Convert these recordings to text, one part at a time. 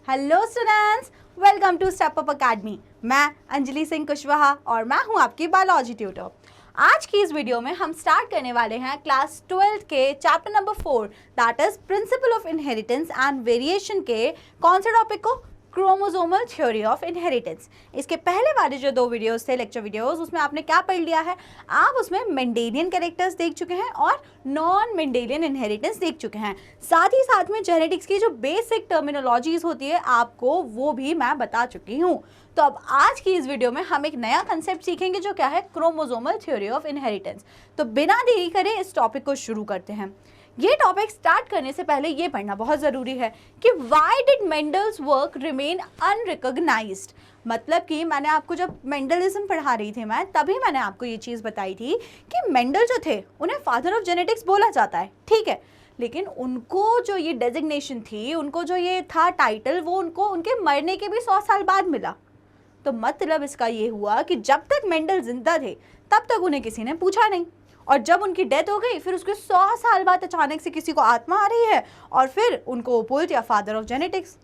Hello students, welcome to step up academy. मैं अंजलि सिंह कुशवाहा और मैं हूं आपकी बायोलॉजी ट्यूटर। आज की इस वीडियो में हम स्टार्ट करने वाले हैं क्लास 12 के chapter number 4 that is principle of inheritance and variation के कौन से टॉपिक को, क्रोमोसोमल थ्योरी ऑफ इनहेरिटेंस। इसके पहले वाले जो 2 वीडियोस थे, लेक्चर वीडियोस, उसमें आपने क्या पढ़ लिया है? आप उसमें मेंडेलियन कैरेक्टर्स देख चुके हैं और नॉन मेंडेलियन इनहेरिटेंस देख चुके हैं। साथ ही साथ में जेनेटिक्स की जो बेसिक टर्मिनोलॉजीज होती है आपको वो भी मैं बता चुकी हूँ। तो अब आज की इस वीडियो में हम एक नया कंसेप्ट सीखेंगे जो क्या है, क्रोमोसोमल थ्योरी ऑफ इनहेरिटेंस। तो बिना देरी करे इस टॉपिक को शुरू करते हैं। ये टॉपिक स्टार्ट करने से पहले ये पढ़ना बहुत ज़रूरी है कि why did Mendel's work remain unrecognised. मतलब कि मैंने आपको जब मेंडलिज्म पढ़ा रही थी मैं, तभी मैंने आपको ये चीज़ बताई थी कि मेंडल जो थे उन्हें फादर ऑफ जेनेटिक्स बोला जाता है, ठीक है, लेकिन उनको जो ये डेजिग्नेशन थी, उनको जो ये था टाइटल, वो उनको उनके मरने के भी 100 साल बाद मिला। तो मतलब इसका ये हुआ कि जब तक मेंडल जिंदा थे तब तक उन्हें किसी ने पूछा नहीं, और जब उनकी डेथ हो गई फिर उसके 100 साल बाद अचानक से किसी को आत्मा आ रही है और फिर उनको बोल दिया फादर ऑफ जेनेटिक्स।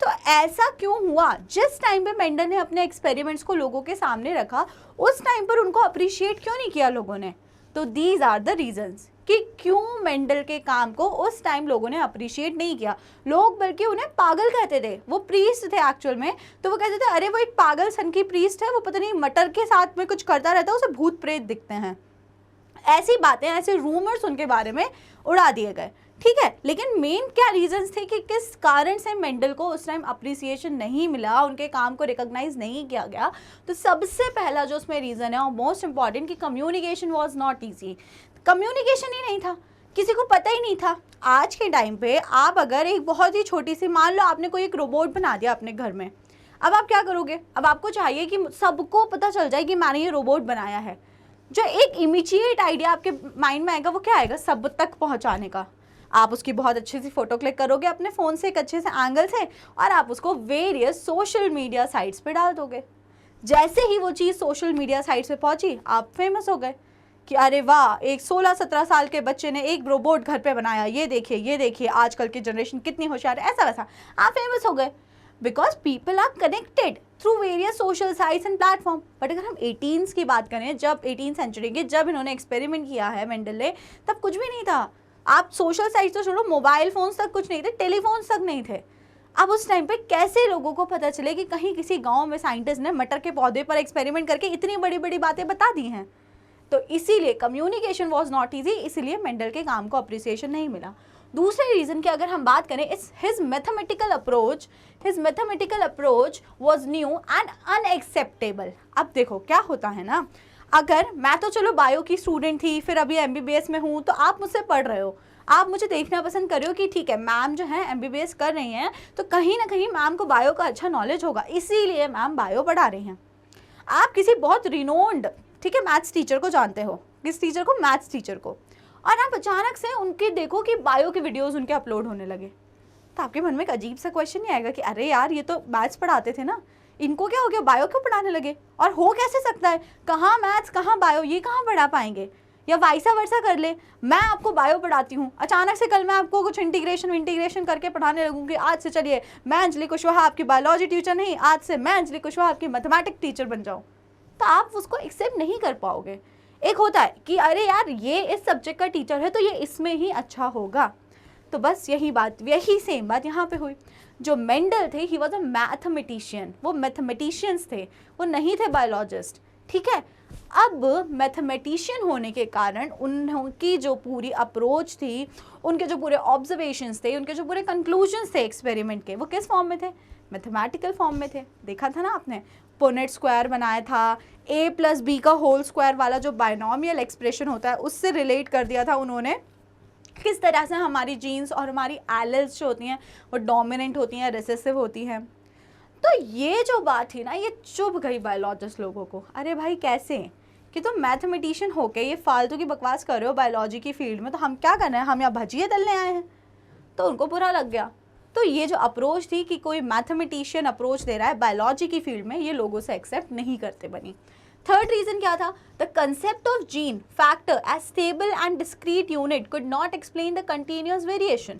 तो ऐसा क्यों हुआ? जिस टाइम पे मेंडल ने अपने एक्सपेरिमेंट्स को लोगों के सामने रखा, उस टाइम पर उनको अप्रिशिएट क्यों नहीं किया लोगों ने? तो दीज आर द रीजंस कि क्यों मेंडल के काम को उस टाइम लोगों ने अप्रिशिएट नहीं किया। लोग बल्कि उन्हें पागल कहते थे। वो प्रीस्ट थे एक्चुअल में, तो वो कहते थे अरे वो एक पागल सन की प्रीस्ट है, वो पता नहीं मटर के साथ में कुछ करता रहता है, उसे भूत प्रेत दिखते हैं। ऐसी बातें, ऐसे रूमर्स उनके बारे में उड़ा दिए गए, ठीक है। लेकिन मेन क्या रीजंस थे कि किस कारण से मेंडल को उस टाइम अप्रिसिएशन नहीं मिला, उनके काम को रिकॉग्नाइज नहीं किया गया? तो सबसे पहला जो उसमें रीज़न है और मोस्ट इंपॉर्टेंट कि communication was not easy. Communication ही नहीं था, किसी को पता ही नहीं था। आज के टाइम पे आप अगर एक बहुत ही छोटी सी, मान लो आपने कोई एक रोबोट बना दिया अपने घर में, अब आप क्या करोगे? अब आपको चाहिए कि सबको पता चल जाए कि मैंने ये रोबोट बनाया है। जो एक इमीडिएट आइडिया आपके माइंड में आएगा वो क्या आएगा? सब तक पहुंचाने का। आप उसकी बहुत अच्छी सी फोटो क्लिक करोगे अपने फ़ोन से, एक अच्छे से एंगल से, और आप उसको वेरियस सोशल मीडिया साइट्स पे डाल दोगे। जैसे ही वो चीज़ सोशल मीडिया साइट्स पे पहुंची, आप फेमस हो गए कि अरे वाह, एक 16-17 साल के बच्चे ने एक रोबोट घर पे बनाया, ये देखिए आजकल की जनरेशन कितनी होशियार है, ऐसा वैसा। आप फेमस हो गए because people are connected through various social sites and platform. But अगर हम 18s की बात करें, जब 18th सेंचुरी के, जब इन्होंने एक्सपेरिमेंट किया है मेंडल ने, तब कुछ भी नहीं था। आप सोशल साइट्स तो छोड़ो, मोबाइल फोन्स तक कुछ नहीं थे, टेलीफोन्स तक नहीं थे। अब उस टाइम पे कैसे लोगों को पता चले कि कहीं किसी गांव में साइंटिस्ट ने मटर के पौधे पर एक्सपेरिमेंट करके इतनी बड़ी बड़ी बातें बता दी हैं? तो इसीलिए कम्युनिकेशन वॉज नॉट ईजी, इसीलिए मेंडल के काम को अप्रिसिएशन नहीं मिला। दूसरे रीजन की अगर हम बात करें, इस his mathematical approach was new and unacceptable. अब देखो क्या होता है ना, अगर मैं तो चलो बायो की स्टूडेंट थी, फिर अभी एमबीबीएस में हूँ, तो आप मुझसे पढ़ रहे हो, आप मुझे देखना पसंद कर रहे हो कि ठीक है मैम जो है एमबीबीएस कर रही हैं, तो कहीं ना कहीं मैम को बायो का अच्छा नॉलेज होगा, इसीलिए मैम बायो पढ़ा रही हैं। आप किसी बहुत रिनोन्ड, ठीक है, मैथ्स टीचर को जानते हो, किस टीचर को? मैथ्स टीचर को, और आप अचानक से उनके देखो कि बायो के वीडियोस उनके अपलोड होने लगे, तो आपके मन में एक अजीब सा क्वेश्चन नहीं आएगा कि अरे यार ये तो मैथ्स पढ़ाते थे ना, इनको क्या हो गया, बायो क्यों पढ़ाने लगे? और हो कैसे सकता है, कहाँ मैथ्स कहाँ बायो, ये कहाँ पढ़ा पाएंगे? या वाइसा वर्सा कर ले, मैं आपको बायो पढ़ाती हूँ, अचानक से कल मैं आपको कुछ इंटीग्रेशन करके पढ़ाने लगूंगी। आज से चलिए मैं अंजलि कुशवाहा आपकी बायोलॉजी टीचर नहीं, आज से मैं अंजलि कुशवाहा आपकी मैथमेटिक्स टीचर बन जाऊँ, तो आप उसको एक्सेप्ट नहीं कर पाओगे। एक होता है कि अरे यार ये इस सब्जेक्ट का टीचर है तो ये इसमें ही अच्छा होगा। तो बस यही सेम बात यहाँ पे हुई। जो मेंडल थे, ही वॉज अ मैथमेटिशियन, वो मैथमेटिशियंस थे, वो नहीं थे बायोलॉजिस्ट, ठीक है। अब मैथमेटिशियन होने के कारण उनकी जो पूरी अप्रोच थी, उनके जो पूरे ऑब्जर्वेशंस थे, उनके जो पूरे कंक्लूजन्स थे एक्सपेरिमेंट के, वो किस फॉर्म में थे? मैथमेटिकल फॉर्म में थे। देखा था ना आपने, पुनेट स्क्वायर बनाया था, a+b का होल स्क्वायर वाला जो बाइनोमियल एक्सप्रेशन होता है उससे रिलेट कर दिया था उन्होंने, किस तरह से हमारी जीन्स और हमारी एलेल्स जो होती हैं वो डोमिनेंट होती हैं, रिसेसिव होती हैं। तो ये जो बात थी ना, ये चुभ गई बायोलॉजिस्ट लोगों को। अरे भाई कैसे कि तुम मैथमेटिशियन होके ये फालतू की बकवास कर रहे हो बायोलॉजी की फील्ड में, तो हम क्या करना है, हम यहाँ भजिए तलने आए हैं? तो उनको बुरा लग गया। तो ये जो अप्रोच थी कि कोई मैथमेटिशियन अप्रोच दे रहा है बायोलॉजी की फील्ड में, ये लोगों से एक्सेप्ट नहीं करते बनी। थर्ड रीजन क्या था? The concept of gene factor as stable and discrete unit could not explain the continuous variation.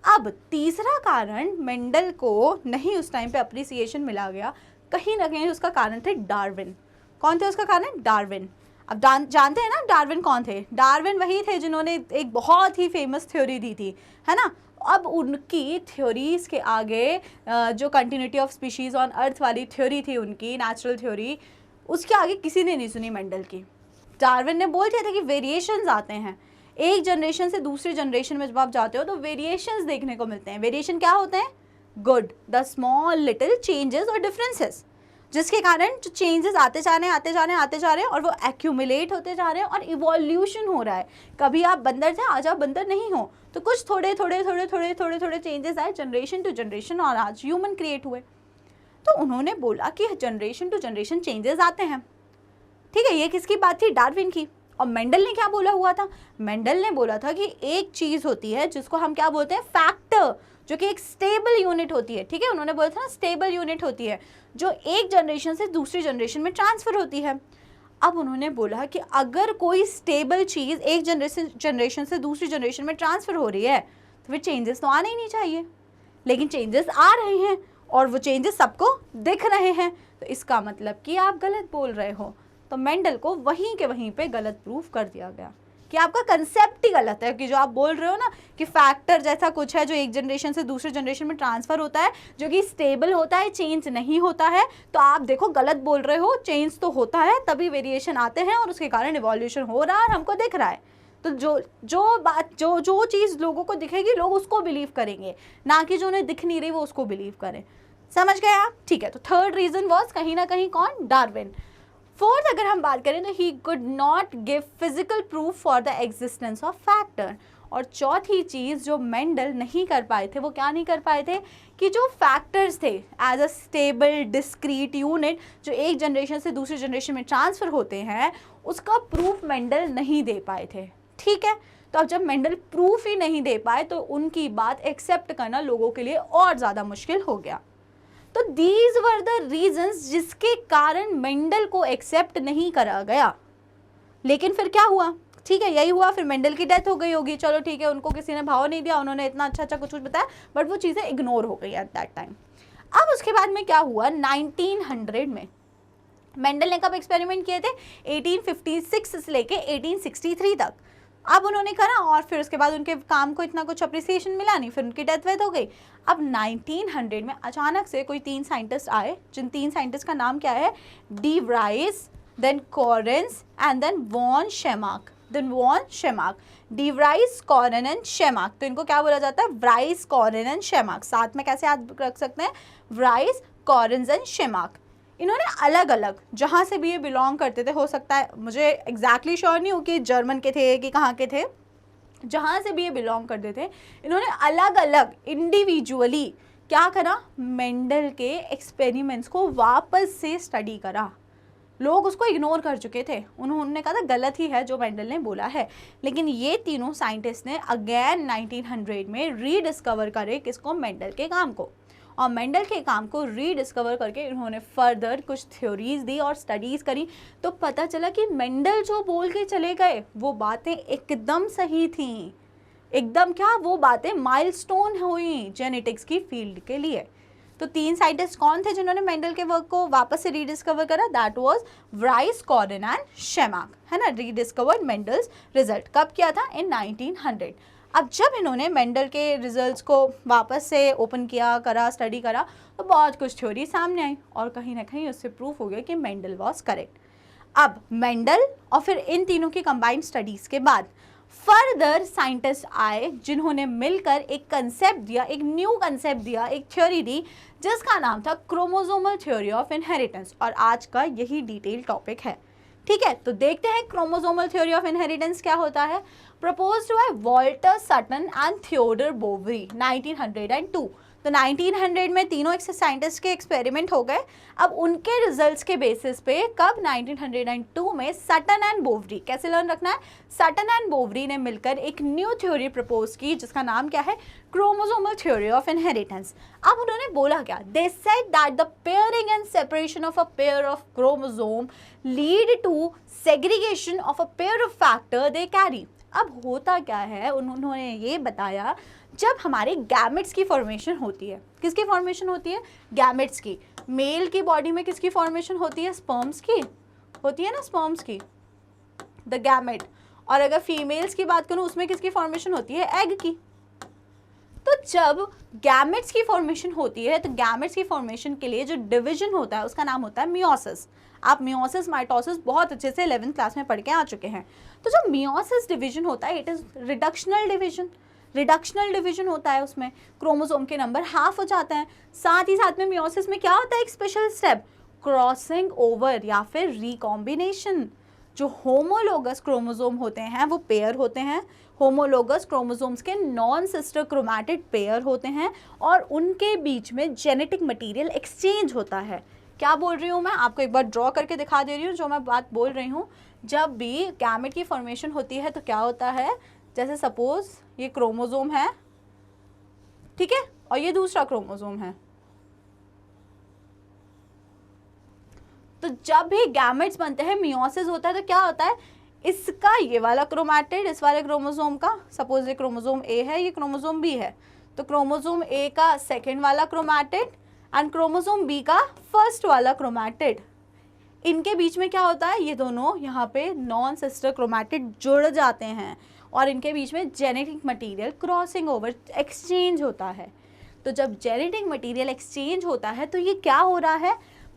अब तीसरा कारण मेंडल को नहीं उस टाइम पे अप्रिसिएशन मिला गया, कहीं ना कहीं उसका कारण थे डार्विन। कौन थे उसका कारण? डार्विन। अब जानते हैं ना डार्विन कौन थे? डार्विन वही थे जिन्होंने एक बहुत ही फेमस थ्योरी दी थी, है ना। अब उनकी थ्योरीज के आगे जो continuity of species on earth वाली थ्योरी थी उनकी, नेचुरल थ्योरी, उसके आगे किसी ने नहीं सुनी मेंडल की। डार्विन ने बोल दिया था कि वेरिएशंस आते हैं, एक जनरेशन से दूसरी जनरेशन में जब आप जाते हो तो वेरिएशंस देखने को मिलते हैं। वेरिएशन क्या होते हैं? Good, the small little changes और डिफरेंसेस, जिसके कारण जो चेंजेस आते जा रहे हैं और वो एक्यूमुलेट होते जा रहे हैं और इवोल्यूशन हो रहा है। कभी आप बंदर थे, आज आप बंदर नहीं हो, तो कुछ थोड़े चेंजेस आए जनरेशन टू जनरेशन और आज ह्यूमन क्रिएट हुए। तो उन्होंने बोला कि जनरेशन टू जनरेशन चेंजेस आते हैं। ठीक है, ये किसकी बात थी? डार्विन की। और मेंडल ने क्या बोला हुआ था? मेंडल ने बोला था कि एक चीज होती है जिसको हम क्या बोलते हैं? फैक्टर, जो कि एक स्टेबल यूनिट होती है। ठीक है, उन्होंने बोला था ना स्टेबल यूनिट होती है जो एक जनरेशन से दूसरी जनरेशन में ट्रांसफर होती है। अब उन्होंने बोला कि अगर कोई स्टेबल चीज एक जनरेशन से दूसरी जनरेशन में ट्रांसफर हो रही है तो फिर चेंजेस तो आने ही नहीं चाहिए, लेकिन चेंजेस आ रहे हैं और वो चेंजेस सबको दिख रहे हैं, तो इसका मतलब कि आप गलत बोल रहे हो। तो मेंडल को वहीं के वहीं पे गलत प्रूफ कर दिया गया कि आपका कंसेप्ट ही गलत है, कि जो आप बोल रहे हो ना कि फैक्टर जैसा कुछ है जो एक जनरेशन से दूसरे जनरेशन में ट्रांसफर होता है, जो कि स्टेबल होता है, चेंज नहीं होता है, तो आप देखो गलत बोल रहे हो। चेंज तो होता है, तभी वेरिएशन आते हैं और उसके कारण इवोल्यूशन हो रहा है और हमको दिख रहा है। तो जो चीज़ लोगों को दिखेगी लोग उसको बिलीव करेंगे, ना कि जो उन्हें दिख नहीं रही वो उसको बिलीव करें। समझ गए आप? ठीक है, तो थर्ड रीजन वॉज कहीं ना कहीं कौन? डार्विन। फोर्थ अगर हम बात करें तो he could not give physical proof for the existence of factor. और चौथी चीज़ जो मेंडल नहीं कर पाए थे, वो क्या नहीं कर पाए थे? कि जो फैक्टर्स थे as a stable discrete unit जो एक जनरेशन से दूसरी जनरेशन में ट्रांसफ़र होते हैं, उसका प्रूफ मेंडल नहीं दे पाए थे। ठीक है, तो अब जब मेंडल प्रूफ ही नहीं दे पाए तो उनकी बात एक्सेप्ट करना लोगों के लिए और ज़्यादा मुश्किल हो गया। तो दीज वर द रीजंस जिसके कारण मेंडल को एक्सेप्ट नहीं करा गया। लेकिन फिर क्या हुआ? ठीक है, यही हुआ, फिर मेंडल की डेथ हो गई होगी, चलो ठीक है, उनको किसी ने भाव नहीं दिया, उन्होंने इतना अच्छा कुछ बताया, बट वो चीज़ें इग्नोर हो गई एट दैट टाइम। अब उसके बाद में क्या हुआ? 1900 में मेंडल ने कब एक्सपेरिमेंट किए थे? 1856 से लेके 1863 तक। अब उन्होंने करा और फिर उसके बाद उनके काम को इतना कुछ अप्रिसिएशन मिला नहीं, फिर उनकी डेथ वेथ हो गई। अब 1900 में अचानक से कोई 3 साइंटिस्ट आए, जिन 3 साइंटिस्ट का नाम क्या है? De Vries, then Correns and then von Tschermak. De Vries, Correns and Tschermak. तो इनको क्या बोला जाता है? Vries, Correns and Tschermak. साथ में कैसे याद रख सकते हैं? Vries, Correns and Tschermak. इन्होंने अलग अलग जहाँ से भी ये बिलोंग करते थे, हो सकता है, मुझे एग्जैक्टली श्योर नहीं हूँ कि जर्मन के थे कि कहाँ के थे, जहाँ से भी ये बिलोंग करते थे, इन्होंने अलग अलग इंडिविजुअली क्या करा? मेंडल के एक्सपेरिमेंट्स को वापस से स्टडी करा। लोग उसको इग्नोर कर चुके थे, उन्होंने कहा था गलत ही है जो मेंडल ने बोला है, लेकिन ये तीनों साइंटिस्ट ने अगेन 1900 में रीडिस्कवर करे किसको? मेंडल के काम को। और मेंडल के काम को रीडिस्कवर करके इन्होंने फर्दर कुछ थ्योरीज दी और स्टडीज़ करी, तो पता चला कि मेंडल जो बोल के चले गए वो बातें एकदम सही थी। एकदम क्या, वो बातें माइलस्टोन हुई जेनेटिक्स की फील्ड के लिए। तो 3 साइंटिस्ट कौन थे जिन्होंने मेंडल के वर्क को वापस से रीडिस्कवर करा? That was Vries, Correns and शेमार्क, है ना। रीडिस्कवर्ड मेंडल्स रिजल्ट कब किया था? इन 1900। अब जब इन्होंने मेंडल के रिजल्ट्स को वापस से ओपन किया, करा, स्टडी करा, तो बहुत कुछ थ्योरी सामने आई और कहीं ना कहीं उससे प्रूफ हो गया कि मेंडल वॉज करेक्ट। अब मेंडल और फिर इन तीनों की कंबाइंड स्टडीज़ के बाद फर्दर साइंटिस्ट आए जिन्होंने मिलकर एक कंसेप्ट दिया, एक न्यू कंसेप्ट दिया, एक थ्योरी दी, जिसका नाम था क्रोमोसोमल थ्योरी ऑफ इनहेरिटेंस। और आज का यही डिटेल टॉपिक है। ठीक है, तो देखते हैं क्रोमोसोमल थ्योरी ऑफ इनहेरिटेंस क्या होता है। Proposed by Walter Sutton and Theodore Boveri 1902। तो 1900 में तीनों साइंटिस्ट के एक्सपेरिमेंट हो गए। अब उनके रिजल्ट्स के बेसिस पे कब 1902 में सटन एंड बोवरी, कैसे लर्न रखना है, सटन एंड बोवरी ने मिलकर एक न्यू थ्योरी प्रपोज की जिसका नाम क्या है? Chromosomal theory of inheritance. अब उन्होंने बोला क्या? They said that the pairing and separation of a pair of chromosome lead to segregation of a pair of factor they carry. अब होता क्या है, उन्होंने ये बताया, जब हमारे गैमेट्स की फॉर्मेशन होती है, किसकी फॉर्मेशन होती है, गैमेट्स की। मेल की बॉडी में किसकी फॉर्मेशन होती है, स्पर्म्स की होती है ना, स्पर्म्स की, द गैमेट। और अगर फीमेल्स की बात करूं उसमें किसकी फॉर्मेशन होती है, एग की। तो जब गैमेट्स की फॉर्मेशन होती है तो गैमेट्स की फॉर्मेशन के लिए जो डिवीजन होता है उसका नाम होता है मियोसिस। आप मियोसिस माइटोसिस बहुत अच्छे से 11th क्लास में पढ़ के आ चुके हैं। तो जो मियोसिस डिवीजन होता है it is reductional division. Reductional division होता है, उसमें क्रोमोसोम के नंबर हाफ हो जाते हैं। साथ ही साथ में मियोसिस में क्या होता है, एक स्पेशल स्टेप, क्रॉसिंग ओवर या फिर रिकॉम्बिनेशन। जो होमोलोगस क्रोमोसोम होते हैं वो पेयर होते हैं। होमोलोगस क्रोमोसोम्स के नॉन सिस्टर क्रोमैटिड पेयर होते हैं और उनके बीच में जेनेटिक मटेरियल एक्सचेंज होता है। क्या बोल रही हूँ मैं, आपको एक बार ड्रॉ करके दिखा दे रही हूँ जो मैं बात बोल रही हूँ। जब भी गैमेट की फॉर्मेशन होती है तो क्या होता है, जैसे सपोज ये क्रोमोसोम है, ठीक है, और ये दूसरा क्रोमोसोम है। तो जब भी गैमेट्स बनते हैं, मियोसिस होता है, तो क्या होता है, इसका ये वाला क्रोमैटिड इस वाले क्रोमोसोम का, सपोज ये क्रोमोसोम ए है, ये क्रोमोसोम बी है, तो क्रोमोसोम ए का सेकेंड वाला क्रोमैटिड एंड क्रोमोसोम बी का फर्स्ट वाला क्रोमैटिड, इनके बीच में क्या होता है, ये दोनों यहाँ पे नॉन सिस्टर क्रोमैटिड जुड़ जाते हैं और इनके बीच में genetic material crossing over exchange होता है। तो जब जेनेटिक मटेरियल एक्सचेंज होता है तो ये क्या हो रहा है,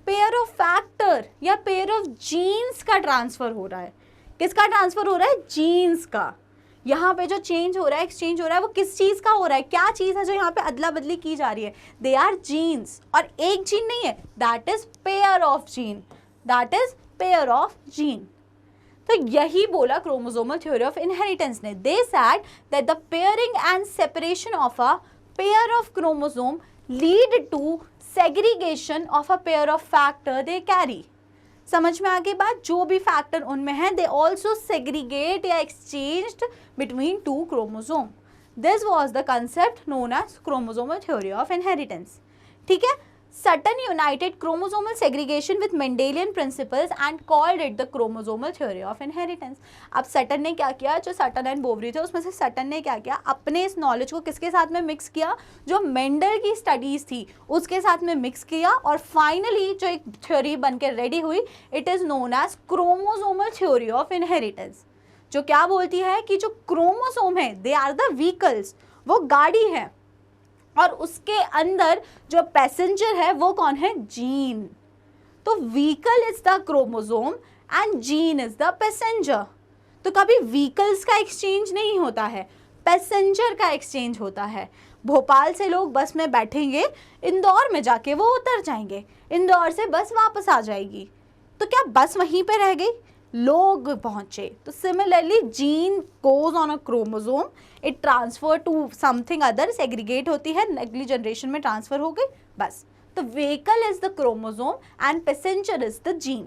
पेयर ऑफ फैक्टर या पेयर ऑफ जीन्स का ट्रांसफर हो रहा है। किसका ट्रांसफर हो रहा है, जीन्स का। यहाँ पे जो चेंज हो रहा है, एक्सचेंज हो रहा है, वो किस चीज का हो रहा है, क्या चीज है जो यहाँ पे अदला बदली की जा रही है, दे आर जीन्स। और एक जीन नहीं है, that is pair of gene, that is pair of gene. तो यही बोला क्रोमोसोमल थ्योरी ऑफ इनहेरिटेंस ने। They said that the pairing and separation of a pair of chromosome lead to segregation of a pair of factor they carry. समझ में आ गई बात, जो भी फैक्टर उनमें है दे ऑल्सो सेग्रीगेट या exchanged between two chromosome. This was the concept known as chromosomal theory of inheritance. ठीक है, Sutton united chromosomal segregation with Mendelian principles and called it the chromosomal theory of inheritance. अब Sutton ने क्या किया, जो Sutton and Boveri थे उसमें से सटन ने क्या किया, अपने इस नॉलेज को किसके साथ में मिक्स किया, जो मेंडल की स्टडीज थी उसके साथ में मिक्स किया और फाइनली जो एक थ्योरी बन के रेडी हुई, it is known as chromosomal theory of inheritance. जो क्या बोलती है कि जो क्रोमोसोम है दे आर द व्हीकल्स, वो गाड़ी है और उसके अंदर जो पैसेंजर है वो कौन है, जीन। तो vehicle is the chromosome and gene is the passenger. तो कभी व्हीकल्स का एक्सचेंज नहीं होता है, पैसेंजर का एक्सचेंज होता है। भोपाल से लोग बस में बैठेंगे, इंदौर में जाके वो उतर जाएंगे, इंदौर से बस वापस आ जाएगी, तो क्या बस वहीं पे रह गई, लोग पहुंचे। तो similarly gene goes on a chromosome, it transfer to something other, segregate होती है, अगली जनरेशन में ट्रांसफर हो गई, बस। तो vehicle is the chromosome and passenger is the gene.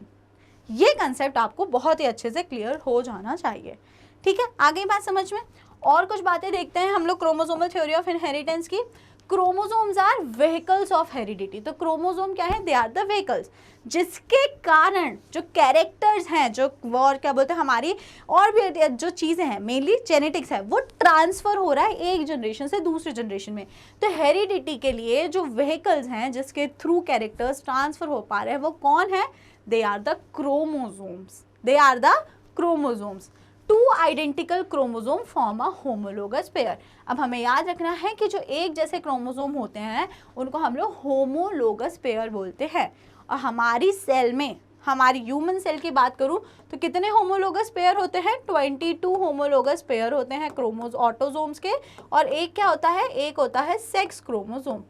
ये कंसेप्ट आपको बहुत ही अच्छे से क्लियर हो जाना चाहिए। ठीक है, आ गई बात समझ में। और कुछ बातें देखते हैं हम लोग क्रोमोसोमल थ्योरी ऑफ इनहेरिटेंस की। Chromosomes are vehicles of heredity. तो क्रोमोसोम क्या है, दे आर द व्हीकल्स जिसके कारण जो कैरेक्टर्स हैं, जो और क्या बोलते हैं हमारी और भी जो चीज़ें हैं, मेनली जेनेटिक्स है, वो ट्रांसफर हो रहा है एक जनरेशन से दूसरे जनरेशन में। तो हेरिडिटी के लिए जो व्हीकल्स हैं जिसके थ्रू कैरेक्टर्स ट्रांसफर हो पा रहे हैं वो कौन है, they are the chromosomes, they are the chromosomes. Two identical chromosome form a homologous pair. अब हमें याद रखना है कि जो एक जैसे क्रोमोसोम होते हैं उनको हम लोग होमोलोगस पेयर बोलते हैं। और हमारी सेल में, हमारी ह्यूमन सेल की बात करूं तो कितने होमोलोगस पेयर होते हैं, 22 होमोलोगस पेयर होते हैं ऑटोसोम्स के। और एक क्या होता है, एक होता है सेक्स क्रोमोसोम,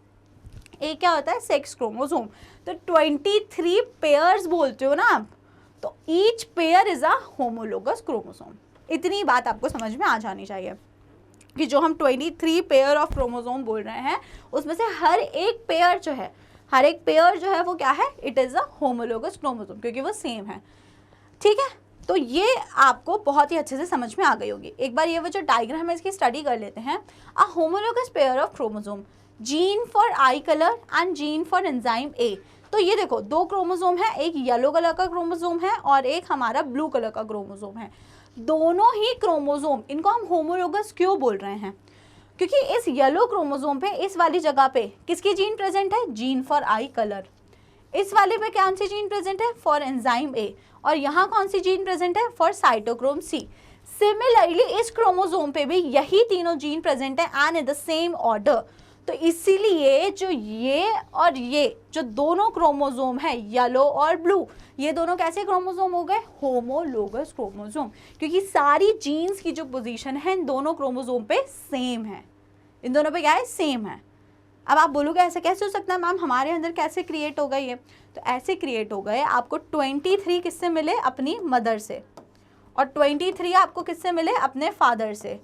एक क्या होता है, सेक्स क्रोमोसोम। तो 23 पेयर्स बोलते हो ना आप, तो each pair is a homologous chromosome. इतनी बात आपको समझ में आ जानी चाहिए कि जो हम 23 पेयर ऑफ क्रोमोसोम बोल रहे हैं उसमें से हर एक पेयर जो है, हर एक पेयर जो है वो क्या है, it is a homologous chromosome, क्योंकि वो सेम है। ठीक है, तो ये आपको बहुत ही अच्छे से समझ में आ गई होगी। एक बार ये वो जो डायग्राम है इसकी स्टडी कर लेते हैं। A homologous pair of chromosome, gene for eye colour and gene for enzyme A. तो ये देखो दो क्रोमोसोम है, एक येलो कलर का क्रोमोसोम है और एक हमारा ब्लू कलर का क्रोमोसोम है। दोनों ही क्रोमोसोम, इनको हम होमोलोगस क्यों बोल रहे हैं? क्योंकि इस येलो क्रोमोसोम पे इस वाली जगह पे किसकी जीन प्रेजेंट है? Gene for eye colour. इस वाले पे कौन सी जीन प्रेजेंट है? For enzyme A. और यहाँ कौन सी जीन प्रेजेंट है? For cytochrome C. सिमिलरली इस क्रोमोसोम पे भी यही तीनों जीन प्रेजेंट है and in the same order. तो इसीलिए जो ये और ये जो दोनों क्रोमोसोम है, येलो और ब्लू, ये दोनों कैसे क्रोमोसोम हो गए? होमोलोगस क्रोमोसोम, क्योंकि सारी जीन्स की जो पोजीशन है इन दोनों क्रोमोसोम पे सेम है। इन दोनों पे क्या है? सेम है। अब आप बोलोगे ऐसा कैसे हो सकता है मैम, हमारे अंदर कैसे क्रिएट हो गए ये? तो ऐसे क्रिएट हो गए, आपको 23 किससे मिले? अपनी मदर से, और 23 आपको किससे मिले? अपने फादर से।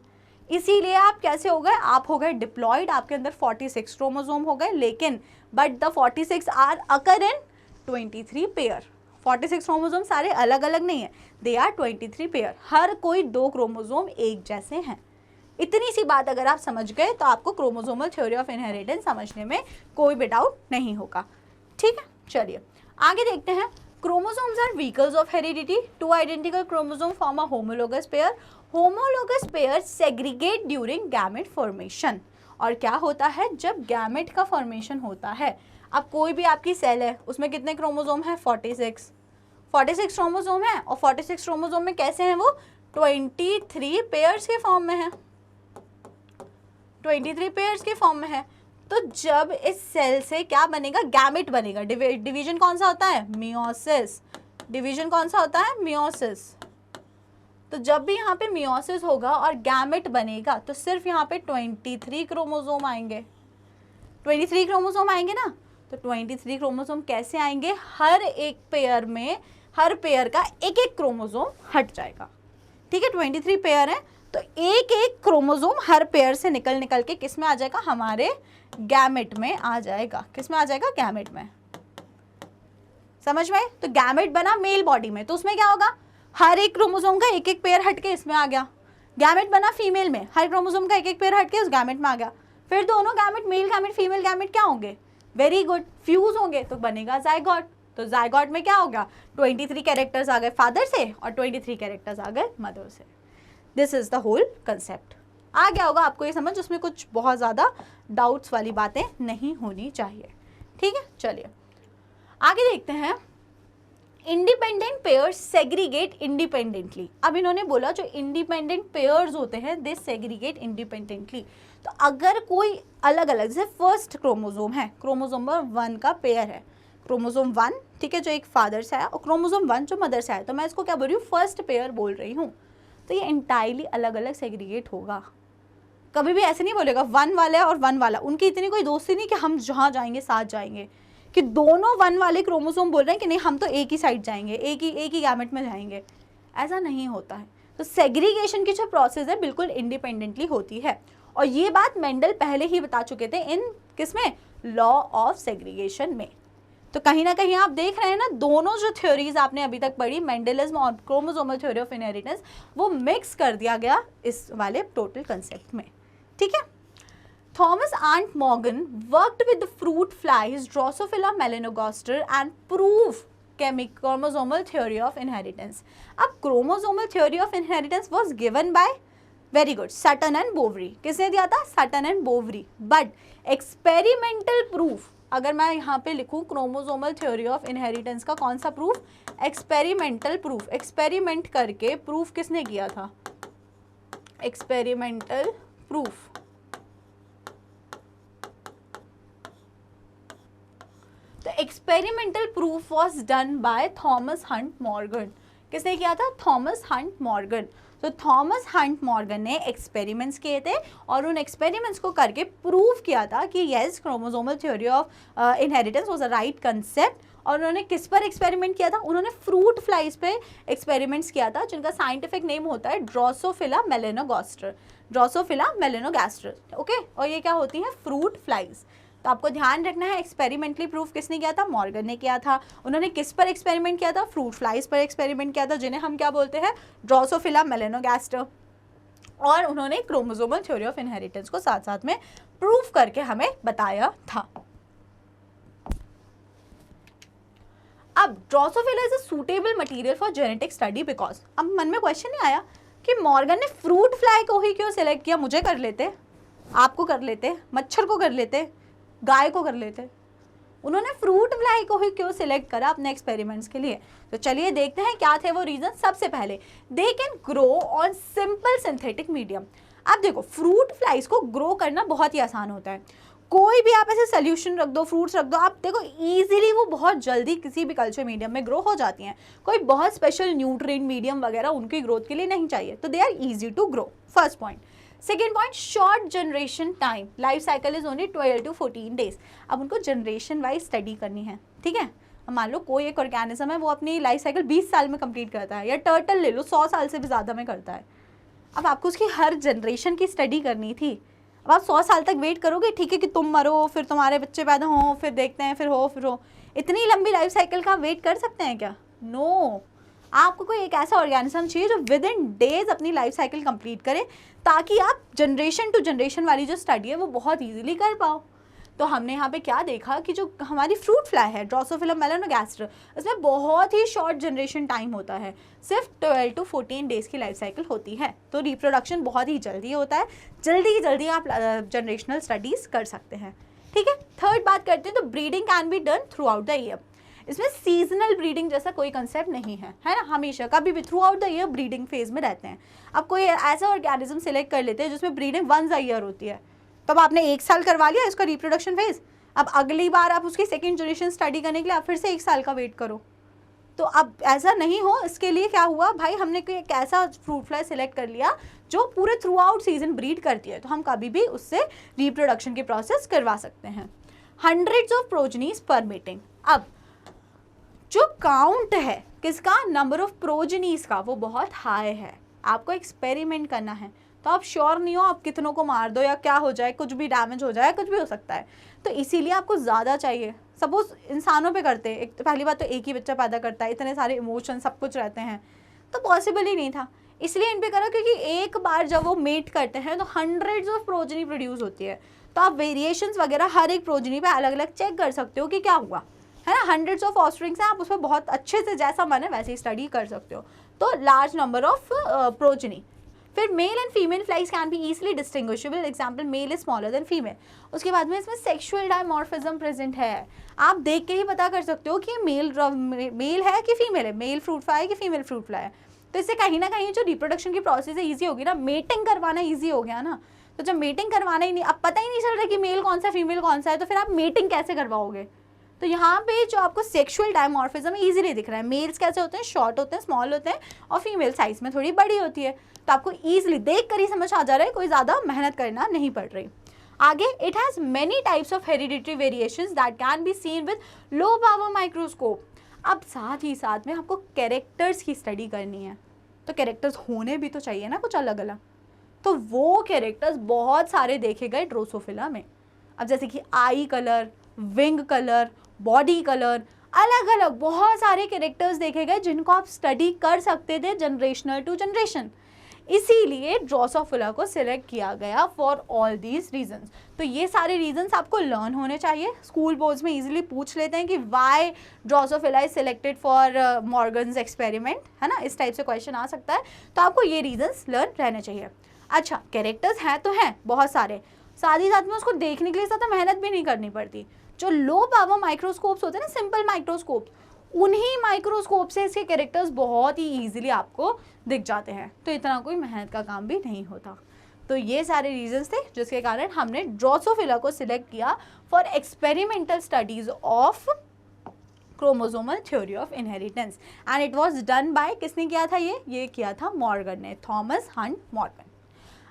इसीलिए आप कैसे हो गए? आप हो गए डिप्लॉयड, आपके अंदर 46 क्रोमोसोम हो गए, लेकिन but the 46 are occur in 23 pair. 46 chromosome सारे अलग अलग नहीं है, दे आर 23 पेयर। हर कोई 2 क्रोमोसोम एक जैसे हैं। इतनी सी बात अगर आप समझ गए तो आपको क्रोमोसोमल थ्योरी ऑफ इनहेरिटेंस समझने में कोई भी डाउट नहीं होगा। ठीक है, चलिए आगे देखते हैं। Chromosomes are vehicles of heredity. 2 identical chromosome form a homologous pair. Homologous pair segregate during gamete formation. और क्या होता है जब गैमेट का फॉर्मेशन होता है? अब कोई भी आपकी सेल है, उसमें कितने क्रोमोसोम है? 46 क्रोमोसोम है, और 46 क्रोमोसोम में कैसे हैं वो? 23 पेयर्स के फॉर्म में है, 23 पेयर्स के फॉर्म में है। तो जब इस सेल से क्या बनेगा? गैमेट बनेगा। डिवीजन कौन सा होता है? मियोसिस। डिवीजन कौन सा होता है? मियोसिस। तो जब भी यहाँ पे मियोसिस होगा और गैमेट बनेगा तो सिर्फ यहाँ पे 23 क्रोमोसोम आएंगे। 23 क्रोमोसोम आएंगे ना, तो 23 क्रोमोसोम कैसे आएंगे? हर एक पेयर में, हर पेयर का एक एक क्रोमोसोम हट जाएगा। ठीक है, 23 पेयर है, तो एक एक क्रोमोसोम हर पेयर से निकल के किस में आ जाएगा? हमारे गैमेट में आ जाएगा। किस में आ जाएगा? गैमेट में। समझ में? तो गैमेट बना मेल बॉडी में, तो उसमें क्या होगा? हर एक क्रोमोसोम का एक एक पेयर हटके इसमें आ गया। गैमेट बना फीमेल में, हर क्रोमोसोम का एक एक पेयर हटके उस गैमेट में आ गया। फिर दोनों gamete, male gamete female gamete क्या होंगे? वेरी गुड, फ्यूज होंगे, तो बनेगा जायगॉट। तो जायगॉट में क्या होगा? 23 कैरेक्टर्स आ गए फादर से और 23 कैरेक्टर्स आ गए मदर से। This is the whole concept. आ गया होगा आपको ये समझ, उसमें कुछ बहुत ज़्यादा डाउट्स वाली बातें नहीं होनी चाहिए। ठीक है, चलिए आगे देखते हैं। Independent pairs segregate independently. अब इन्होंने बोला जो इंडिपेंडेंट पेयर्स होते हैं दे सेग्रीगेट इंडिपेंडेंटली। तो अगर कोई अलग अलग, जैसे फर्स्ट क्रोमोसोम है, क्रोमोसोम नंबर 1 का पेयर है, क्रोमोसोम 1, ठीक है, जो एक फादर से आया, और क्रोमोसोम 1 जो मदर से आया, तो मैं इसको क्या बोल रही हूँ? फर्स्ट पेयर बोल रही हूँ। तो ये इंटायरली अलग अलग सेग्रीगेट होगा। कभी भी ऐसे नहीं बोलेगा 1 वाला और 1 वाला, उनकी इतनी कोई दोस्ती नहीं कि हम जहाँ जाएंगे साथ जाएंगे, कि दोनों 1 वाले क्रोमोसोम बोल रहे हैं कि नहीं हम तो एक ही साइड जाएंगे, एक ही गैमेट में जाएंगे। ऐसा नहीं होता है। तो सेग्रीगेशन की जो प्रोसेस है बिल्कुल इंडिपेंडेंटली होती है, और ये बात मेंडल पहले ही बता चुके थे इन किसमें? लॉ ऑफ सेग्रीगेशन में। तो कहीं ना कहीं आप देख रहे हैं ना, दोनों जो थ्योरीज आपने अभी तक पढ़ी, मेंडलिज्म और क्रोमोसोमल थ्योरी ऑफ इनहेरिटेंस, वो मिक्स कर दिया गया इस वाले टोटल कंसेप्ट में। ठीक है, Thomas Arndt Morgan worked with the fruit flies Drosophila melanogaster and prove chromosomal theory of inheritance. अब chromosomal theory of inheritance was given by very good Sutton and Boveri. किसने दिया था? Sutton and Boveri. But experimental proof, अगर मैं यहाँ पे लिखूँ chromosomal theory of inheritance का कौन सा proof? Experimental proof. experiment करके proof किसने किया था? Experimental proof. तो experimental proof was done by Thomas Hunt Morgan. किसने किया था? Thomas Hunt Morgan. तो थॉमस हंट मॉर्गन ने एक्सपेरिमेंट्स किए थे और उन एक्सपेरिमेंट्स को करके प्रूव किया था कि yes chromosomal theory of inheritance was a right concept. और उन्होंने किस पर एक्सपेरिमेंट किया था? उन्होंने फ्रूट फ्लाइज पे एक्सपेरिमेंट्स किया था, जिनका साइंटिफिक नेम होता है Drosophila melanogaster. Drosophila melanogaster, okay. और ये क्या होती हैं? Fruit flies. तो आपको ध्यान रखना है एक्सपेरिमेंटली प्रूफ किसने किया था? मॉर्गन ने किया था। उन्होंने किस पर एक्सपेरिमेंट किया था? फ्रूट फ्लाइज पर एक्सपेरिमेंट किया था, जिन्हें हम क्या बोलते हैं? ड्रोसोफिला मेलेनोगास्टर। और उन्होंने क्रोमोसोमल थ्योरी ऑफ इनहेरिटेंस को साथ साथ में प्रूफ करके हमें बताया था। अब Drosophila is a suitable material for genetic study because, अब मन में क्वेश्चन नहीं आया कि मॉर्गन ने फ्रूट फ्लाई को ही क्यों सिलेक्ट किया? मुझे कर लेते, आपको कर लेते, मच्छर को कर लेते, गाय को कर लेते, उन्होंने फ्रूट फ्लाई को ही क्यों सिलेक्ट करा अपने एक्सपेरिमेंट्स के लिए? तो चलिए देखते हैं क्या थे वो रीजन। सबसे पहले, they can grow on simple synthetic medium. अब देखो, फ्रूट फ्लाइज को ग्रो करना बहुत ही आसान होता है। कोई भी आप ऐसे सोल्यूशन रख दो, फ्रूट्स रख दो, आप देखो इजीली वो बहुत जल्दी किसी भी कल्चर मीडियम में ग्रो हो जाती हैं। कोई बहुत स्पेशल न्यूट्रिएंट मीडियम वगैरह उनकी ग्रोथ के लिए नहीं चाहिए, तो they are easy to grow. First point. Second point, short generation time, life cycle is only 12 to 14 days. अब उनको जनरेशन वाइज स्टडी करनी है, ठीक है। अब मान लो कोई एक ऑर्गेनिज्म है, वो अपनी लाइफ साइकिल 20 साल में कंप्लीट करता है, या टर्टल ले लो 100 साल से भी ज़्यादा में करता है। अब आपको उसकी हर जनरेशन की स्टडी करनी थी। अब आप 100 साल तक वेट करोगे, ठीक है, कि तुम मरो, फिर तुम्हारे बच्चे पैदा हों, फिर देखते हैं, फिर हो। इतनी लंबी लाइफ साइकिल का वेट कर सकते हैं क्या? नो। आपको कोई एक ऐसा ऑर्गेनिज्म चाहिए जो विद इन डेज अपनी लाइफ साइकिल कंप्लीट करे, ताकि आप जनरेशन टू जनरेशन वाली जो स्टडी है वो बहुत इजीली कर पाओ। तो हमने यहाँ पे क्या देखा कि जो हमारी फ्रूट फ्लाई है, ड्रोसोफिला मेलानोगास्टर, इसमें बहुत ही शॉर्ट जनरेशन टाइम होता है, सिर्फ 12 to 14 डेज की लाइफ साइकिल होती है। तो रिप्रोडक्शन बहुत ही जल्दी होता है, जल्दी आप जनरेशनल स्टडीज़ कर सकते हैं, ठीक है। थर्ड बात करते हैं, तो breeding can be done through out the year. इसमें सीजनल ब्रीडिंग जैसा कोई कंसेप्ट नहीं है, है ना। हमेशा कभी भी through out the year breeding phase में रहते हैं। अब कोई ऐसा ऑर्गेनिज्म सिलेक्ट कर लेते हैं जिसमें ब्रीडिंग वंस अ ईयर होती है, तब आपने 1 साल करवा लिया इसका रिप्रोडक्शन फेज, अब अगली बार आप उसकी सेकेंड जनरेशन स्टडी करने के लिए आप फिर से 1 साल का वेट करो। तो अब ऐसा नहीं हो, इसके लिए क्या हुआ भाई, हमने कोई एक ऐसा फ्रूट फ्लाई सिलेक्ट कर लिया जो पूरे थ्रू आउट सीजन ब्रीड करती है, तो हम कभी भी उससे रिप्रोडक्शन की प्रोसेस करवा सकते हैं। हंड्रेड्स ऑफ प्रोजनीज पर मीटिंग। अब जो काउंट है किसका, नंबर ऑफ प्रोजनीज का, वो बहुत हाई है। आपको एक्सपेरिमेंट करना है, तो आप श्योर नहीं हो आप कितनों को मार दो या क्या हो जाए, कुछ भी डैमेज हो जाए, कुछ भी हो सकता है, तो इसीलिए आपको ज़्यादा चाहिए। सपोज इंसानों पे करते हैं, एक तो पहली बात तो एक ही बच्चा पैदा करता है, इतने सारे इमोशन सब कुछ रहते हैं, तो पॉसिबल ही नहीं था, इसलिए इन पे करा, क्योंकि एक बार जब वो मेट करते हैं तो हंड्रेड्स ऑफ प्रोजनी प्रोड्यूस होती है, तो आप वेरिएशंस वगैरह हर एक प्रोजनी पे अलग अलग चेक कर सकते हो कि क्या हुआ, है ना। हंड्रेड्स ऑफ ऑस्ट्रिंग्स हैं, आप उसमें बहुत अच्छे से जैसा मन है वैसे ही स्टडी कर सकते हो। तो लार्ज नंबर ऑफ प्रोजनी। फिर male and female flies can be easily distinguishable, example male is smaller than female. उसके बाद में इसमें सेक्शुअल डायमॉर्फिज्म प्रेजेंट है, आप देख के ही पता कर सकते हो कि मेल है कि फीमेल है, मेल फ्रूट फ्लाई है कि फीमेल फ्रूट फ्लाई है। तो इससे कहीं ना कहीं जो रिप्रोडक्शन की प्रोसेस है ईजी होगी ना, मेटिंग करवाना ईजी हो गया ना। तो जब मेटिंग करवाना ही नहीं, अब पता ही नहीं चल रहा कि मेल कौन सा फीमेल कौन सा है, तो फिर आप मेटिंग कैसे करवाओगे? तो यहाँ पे जो आपको सेक्सुअल डायमॉर्फिज्म इजीली दिख रहा है, मेल्स कैसे होते हैं, शॉर्ट होते हैं, स्मॉल होते हैं, और फीमेल साइज में थोड़ी बड़ी होती है, तो आपको इजीली देख कर ही समझ आ जा रहा है, कोई ज़्यादा मेहनत करना नहीं पड़ रही। आगे, it has many types of hereditary variations that can be seen with low power microscope. अब साथ ही साथ में आपको कैरेक्टर्स की स्टडी करनी है, तो कैरेक्टर्स होने भी तो चाहिए ना कुछ अलग अलग, तो वो कैरेक्टर्स बहुत सारे देखे गए ड्रोसोफिला में। अब जैसे कि आई colour, wing colour, body colour, अलग अलग बहुत सारे कैरेक्टर्स देखे गए जिनको आप स्टडी कर सकते थे जनरेशनल टू जनरेशन। इसीलिए ड्रोसोफिला को सिलेक्ट किया गया फॉर ऑल दीज रीजंस। तो ये सारे रीजंस आपको लर्न होने चाहिए। स्कूल बोर्ड्स में इजीली पूछ लेते हैं कि why drosophila is selected for Morgan's experiment, है ना, इस टाइप से क्वेश्चन आ सकता है, तो आपको ये रीजंस लर्न रहने चाहिए। अच्छा, कैरेक्टर्स हैं तो हैं बहुत सारे, साथ ही साथ में उसको देखने के लिए ज़्यादा मेहनत भी नहीं करनी पड़ती। जो लो पावर माइक्रोस्कोप्स होते हैं ना, सिंपल माइक्रोस्कोप, उन्हीं माइक्रोस्कोप से इसके कैरेक्टर्स बहुत ही ईजिली आपको दिख जाते हैं, तो इतना कोई मेहनत का काम भी नहीं होता। तो ये सारे रीजंस थे जिसके कारण हमने ड्रोसोफिला को सिलेक्ट किया for experimental studies of chromosomal theory of inheritance, and it was done by, किसने किया था ये किया था मॉर्गन ने, थॉमस हंट मॉर्गन।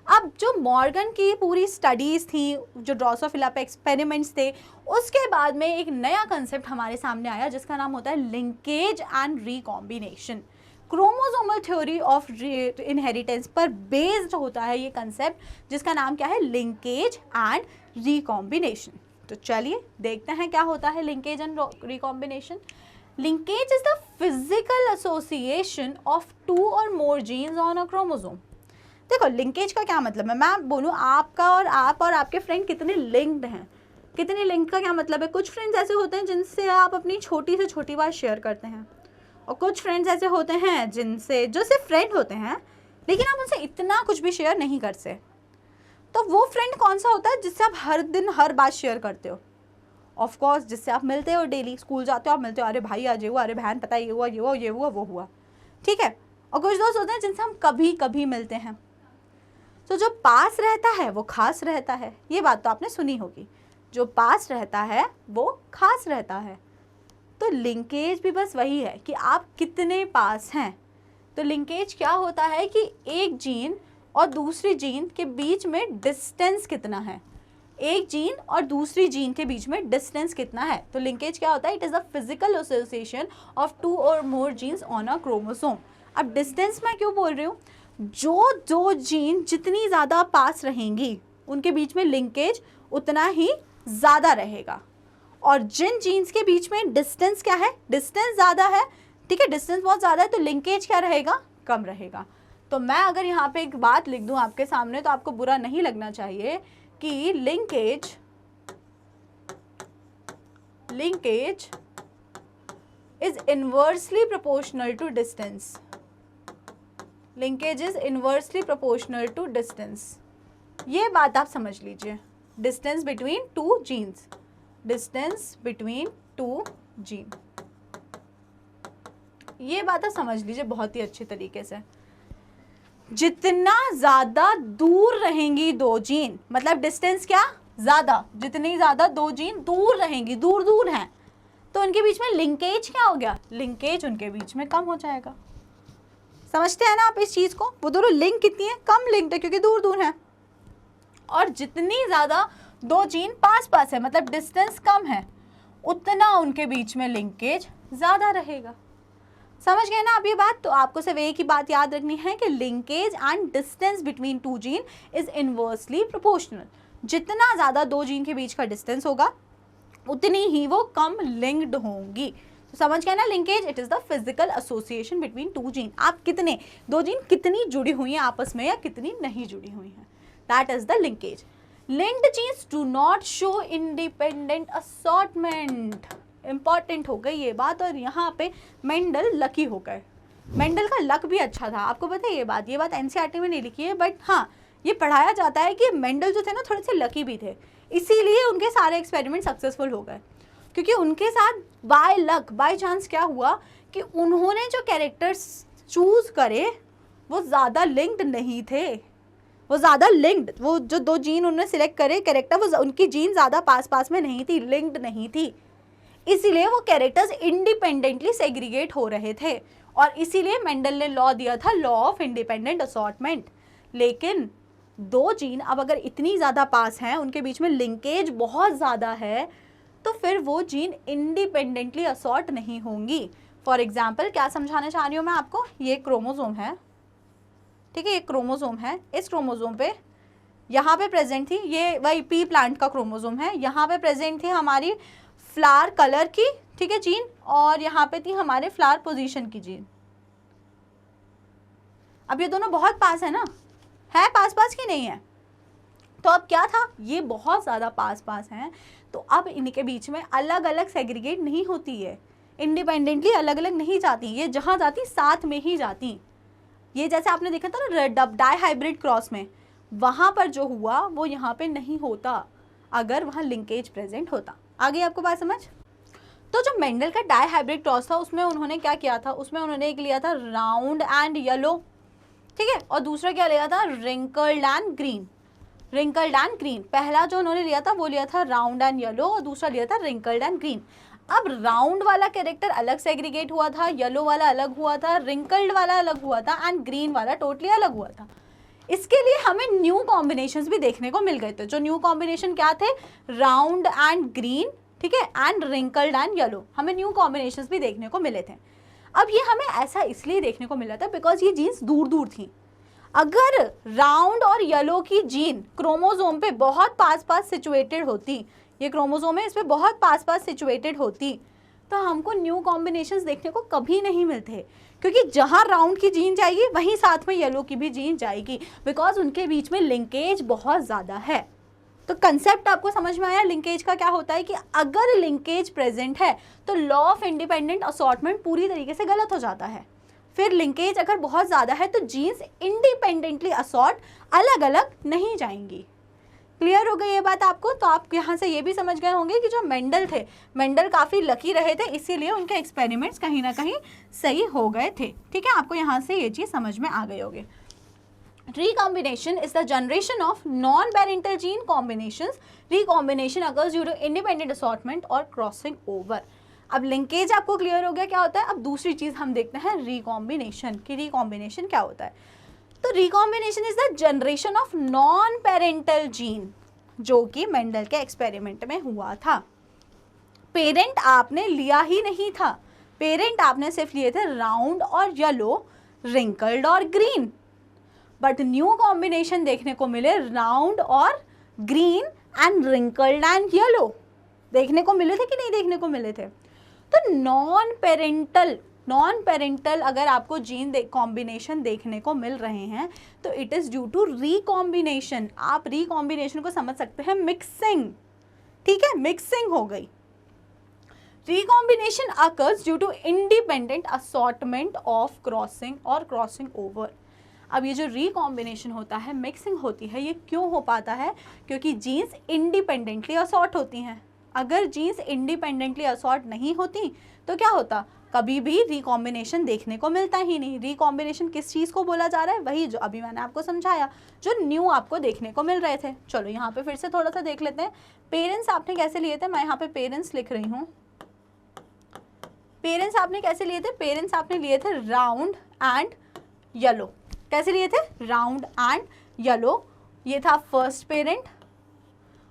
अब जो मॉर्गन की पूरी स्टडीज़ थी, जो ड्रोसोफिला पे एक्सपेरिमेंट्स थे, उसके बाद में एक नया कंसेप्ट हमारे सामने आया जिसका नाम होता है linkage and recombination. Chromosomal theory of inheritance पर बेस्ड होता है ये कंसेप्ट, जिसका नाम क्या है, लिंकेज एंड रिकॉम्बिनेशन। तो चलिए देखते हैं क्या होता है linkage and recombination. Linkage is the physical association of 2 or more genes on a chromosome. देखो लिंकेज का क्या मतलब है, मैं बोलूँ आपका और आप और आपके फ्रेंड कितने लिंक्ड हैं, कितने लिंक का क्या मतलब है? कुछ फ्रेंड्स ऐसे होते हैं जिनसे आप अपनी छोटी से छोटी बात शेयर करते हैं, और कुछ फ्रेंड्स ऐसे होते हैं जिनसे जो सिर्फ फ्रेंड होते हैं लेकिन आप उनसे इतना कुछ भी शेयर नहीं करते। तो वो फ्रेंड कौन सा होता है जिससे आप हर दिन हर बात शेयर करते हो? ऑफ कोर्स जिससे आप मिलते हो, डेली स्कूल जाते हो आप मिलते हो, अरे भाई आज ये हुआ, अरे बहन पता है ये हुआ, ये हुआ, ये हुआ, वो हुआ, ठीक है। और कुछ दोस्त होते हैं जिनसे हम कभी कभी मिलते हैं। तो जो पास रहता है वो खास रहता है, ये बात तो आपने सुनी होगी, जो पास रहता है वो खास रहता है। तो लिंकेज भी बस वही है कि आप कितने पास हैं। तो लिंकेज क्या होता है कि एक जीन और दूसरी जीन के बीच में डिस्टेंस कितना है, एक जीन और दूसरी जीन के बीच में डिस्टेंस कितना है। तो लिंकेज क्या होता है? It is a physical association of 2 और more genes on a chromosome. अब डिस्टेंस मैं क्यों बोल रही हूँ? जो दो जीन जितनी ज़्यादा पास रहेंगी उनके बीच में लिंकेज उतना ही ज़्यादा रहेगा, और जिन जीन्स के बीच में डिस्टेंस क्या है, डिस्टेंस ज़्यादा है, ठीक है, डिस्टेंस बहुत ज़्यादा है, तो लिंकेज क्या रहेगा? कम रहेगा। तो मैं अगर यहाँ पे एक बात लिख दूँ आपके सामने तो आपको बुरा नहीं लगना चाहिए कि linkage is inversely proportional to distance. Linkage is inversely proportional to distance, ये बात आप समझ लीजिए। Distance between two genes, distance between two gene, ये बात आप समझ लीजिए बहुत ही अच्छे तरीके से। जितना ज़्यादा दूर रहेंगी दो जीन, मतलब डिस्टेंस क्या ज़्यादा, जितनी ज़्यादा दो जीन दूर रहेंगी, दूर दूर हैं, तो उनके बीच में लिंकेज क्या हो गया? लिंकेज उनके बीच में कम हो जाएगा। समझते हैं ना आप इस चीज़ को? वो दोनों लिंक कितनी है? कम लिंक्ड है क्योंकि दूर दूर हैं। और जितनी ज़्यादा दो जीन पास पास है, मतलब डिस्टेंस कम है, उतना उनके बीच में लिंकेज ज़्यादा रहेगा। समझ गए ना आप ये बात? तो आपको सिर्फ एक ही बात याद रखनी है कि linkage and distance between two gene is inversely proportional. जितना ज़्यादा दो जीन के बीच का डिस्टेंस होगा उतनी ही वो कम लिंक्ड होंगी। तो समझ गए ना linkage? It is the physical association between two gene. आप कितने, दो जीन कितनी जुड़ी हुई हैं आपस में या कितनी नहीं जुड़ी हुई हैं, that is the linkage. Linked genes do not show independent assortment. Important हो गई ये बात, और यहाँ पे मेंडल लकी हो गए। मेंडल का लक भी अच्छा था, आपको पता है ये बात एनसीईआरटी में नहीं लिखी है, बट हाँ ये पढ़ाया जाता है कि मेंडल जो थे ना थोड़े से लकी भी थे, इसीलिए उनके सारे एक्सपेरिमेंट सक्सेसफुल हो गए। क्योंकि उनके साथ बाय लक, बाय चांस क्या हुआ कि उन्होंने जो कैरेक्टर्स चूज करे वो ज़्यादा लिंक्ड नहीं थे, वो ज़्यादा लिंक्ड, वो जो दो जीन उन्होंने सिलेक्ट करे कैरेक्टर, वो उनकी जीन ज़्यादा पास पास में नहीं थी, लिंक्ड नहीं थी, इसीलिए वो कैरेक्टर्स इंडिपेंडेंटली सेग्रीगेट हो रहे थे, और इसीलिए मेंडल ने लॉ दिया था, लॉ ऑफ इंडिपेंडेंट असॉर्टमेंट। लेकिन दो जीन अब अगर इतनी ज़्यादा पास हैं, उनके बीच में लिंकेज बहुत ज़्यादा है, तो फिर वो जीन इंडिपेंडेंटली असॉर्ट नहीं होंगी। फॉर एग्जाम्पल क्या समझाना चाह रही हूँ मैं आपको? ये क्रोमोसोम है, ठीक है, ये क्रोमोसोम है, इस क्रोमोसोम पे यहाँ पे प्रेजेंट थी, ये वही पी प्लांट का क्रोमोसोम है, यहाँ पे प्रेजेंट थी हमारी फ्लावर कलर की, ठीक है, जीन, और यहाँ पे थी हमारे फ्लावर पोजीशन की जीन। अब ये दोनों बहुत पास है ना, है पास पास की नहीं है? तो अब क्या था, ये बहुत ज़्यादा पास पास हैं, तो अब इनके बीच में अलग अलग सेग्रीगेट नहीं होती है, इंडिपेंडेंटली अलग अलग नहीं जाती, ये जहाँ जाती साथ में ही जाती। ये जैसे आपने देखा था ना डाई हाइब्रिड क्रॉस में, वहाँ पर जो हुआ वो यहाँ पे नहीं होता अगर वहाँ लिंकेज प्रेजेंट होता। आगे आपको बात समझ? तो जो मेंडल का डाई हाइब्रिड क्रॉस था उसमें उन्होंने क्या किया था, उसमें उन्होंने एक लिया था राउंड एंड येलो, ठीक है, और दूसरा क्या लिया था, wrinkled and green. Wrinkled and green, पहला जो उन्होंने लिया था वो लिया था राउंड एंड येलो, और दूसरा लिया था रिंकल्ड एंड ग्रीन। अब राउंड वाला कैरेक्टर अलग सेग्रीगेट हुआ था, येलो वाला अलग हुआ था, रिंकल्ड वाला अलग हुआ था, एंड ग्रीन वाला टोटली अलग हुआ था। इसके लिए हमें न्यू कॉम्बिनेशंस भी देखने को मिल गए थे। जो न्यू कॉम्बिनेशन क्या थे, राउंड एंड ग्रीन, ठीक है, एंड रिंकल्ड एंड येलो, हमें न्यू कॉम्बिनेशंस भी देखने को मिले थे। अब ये हमें ऐसा इसलिए देखने को मिला था बिकॉज ये जीन्स दूर दूर थी। अगर राउंड और येलो की जीन क्रोमोसोम पे बहुत पास पास सिचुएटेड होती, ये क्रोमोसोम है, इस पे बहुत पास पास सिचुएटेड होती, तो हमको न्यू कॉम्बिनेशंस देखने को कभी नहीं मिलते, क्योंकि जहाँ राउंड की जीन जाएगी वहीं साथ में येलो की भी जीन जाएगी, बिकॉज उनके बीच में लिंकेज बहुत ज़्यादा है। तो कंसेप्ट आपको समझ में आया लिंकेज का क्या होता है कि अगर लिंकेज प्रेजेंट है तो लॉ ऑफ इंडिपेंडेंट असॉर्टमेंट पूरी तरीके से गलत हो जाता है। फिर लिंकेज अगर बहुत ज़्यादा है तो जीन्स इंडिपेंडेंटली असॉर्ट अलग अलग नहीं जाएंगी। क्लियर हो गई ये बात आपको? तो आप यहाँ से ये भी समझ गए होंगे कि जो मेंडल थे, मेंडल काफ़ी लकी रहे थे, इसीलिए उनके एक्सपेरिमेंट्स कहीं ना कहीं सही हो गए थे। ठीक है, आपको यहाँ से ये चीज़ समझ में आ गई होगी। Recombination is the generation of non-parental gene combinations. Recombination occurs due to independent assortment or crossing over. अब लिंकेज आपको क्लियर हो गया क्या होता है। अब दूसरी चीज़ हम देखते हैं रिकॉम्बिनेशन कि रिकॉम्बिनेशन क्या होता है। तो recombination is the generation of non parental gene, जो कि मेंडल के एक्सपेरिमेंट में हुआ था। पेरेंट आपने लिया ही नहीं था, पेरेंट आपने सिर्फ लिए थे राउंड और येलो, रिंकल्ड और ग्रीन। बट न्यू कॉम्बिनेशन देखने को मिले राउंड और green and wrinkled and yellow. देखने को मिले थे कि नहीं देखने को मिले थे? तो नॉन पेरेंटल अगर आपको जीन कॉम्बिनेशन देखने को मिल रहे हैं तो it is due to recombination. आप रिकॉम्बिनेशन को समझ सकते हैं मिक्सिंग। ठीक है, मिक्सिंग हो गई। Recombination occurs due to independent assortment of crossing और क्रॉसिंग ओवर। अब ये जो रिकॉम्बिनेशन होता है, मिक्सिंग होती है, ये क्यों हो पाता है? क्योंकि जीन्स इंडिपेंडेंटली असॉर्ट होती हैं। अगर जीन्स इंडिपेंडेंटली असॉर्ट नहीं होती तो क्या होता? कभी भी रिकॉम्बिनेशन देखने को मिलता ही नहीं। रिकॉम्बिनेशन किस चीज़ को बोला जा रहा है? वही जो अभी मैंने आपको समझाया, जो न्यू आपको देखने को मिल रहे थे। चलो यहाँ पे फिर से थोड़ा सा देख लेते हैं। पेरेंट्स आपने कैसे लिए थे? मैं यहाँ पे पेरेंट्स लिख रही हूँ। पेरेंट्स आपने कैसे लिए थे? पेरेंट्स आपने लिए थे राउंड एंड येलो। कैसे लिए थे? Round and yellow. ये था फर्स्ट पेरेंट।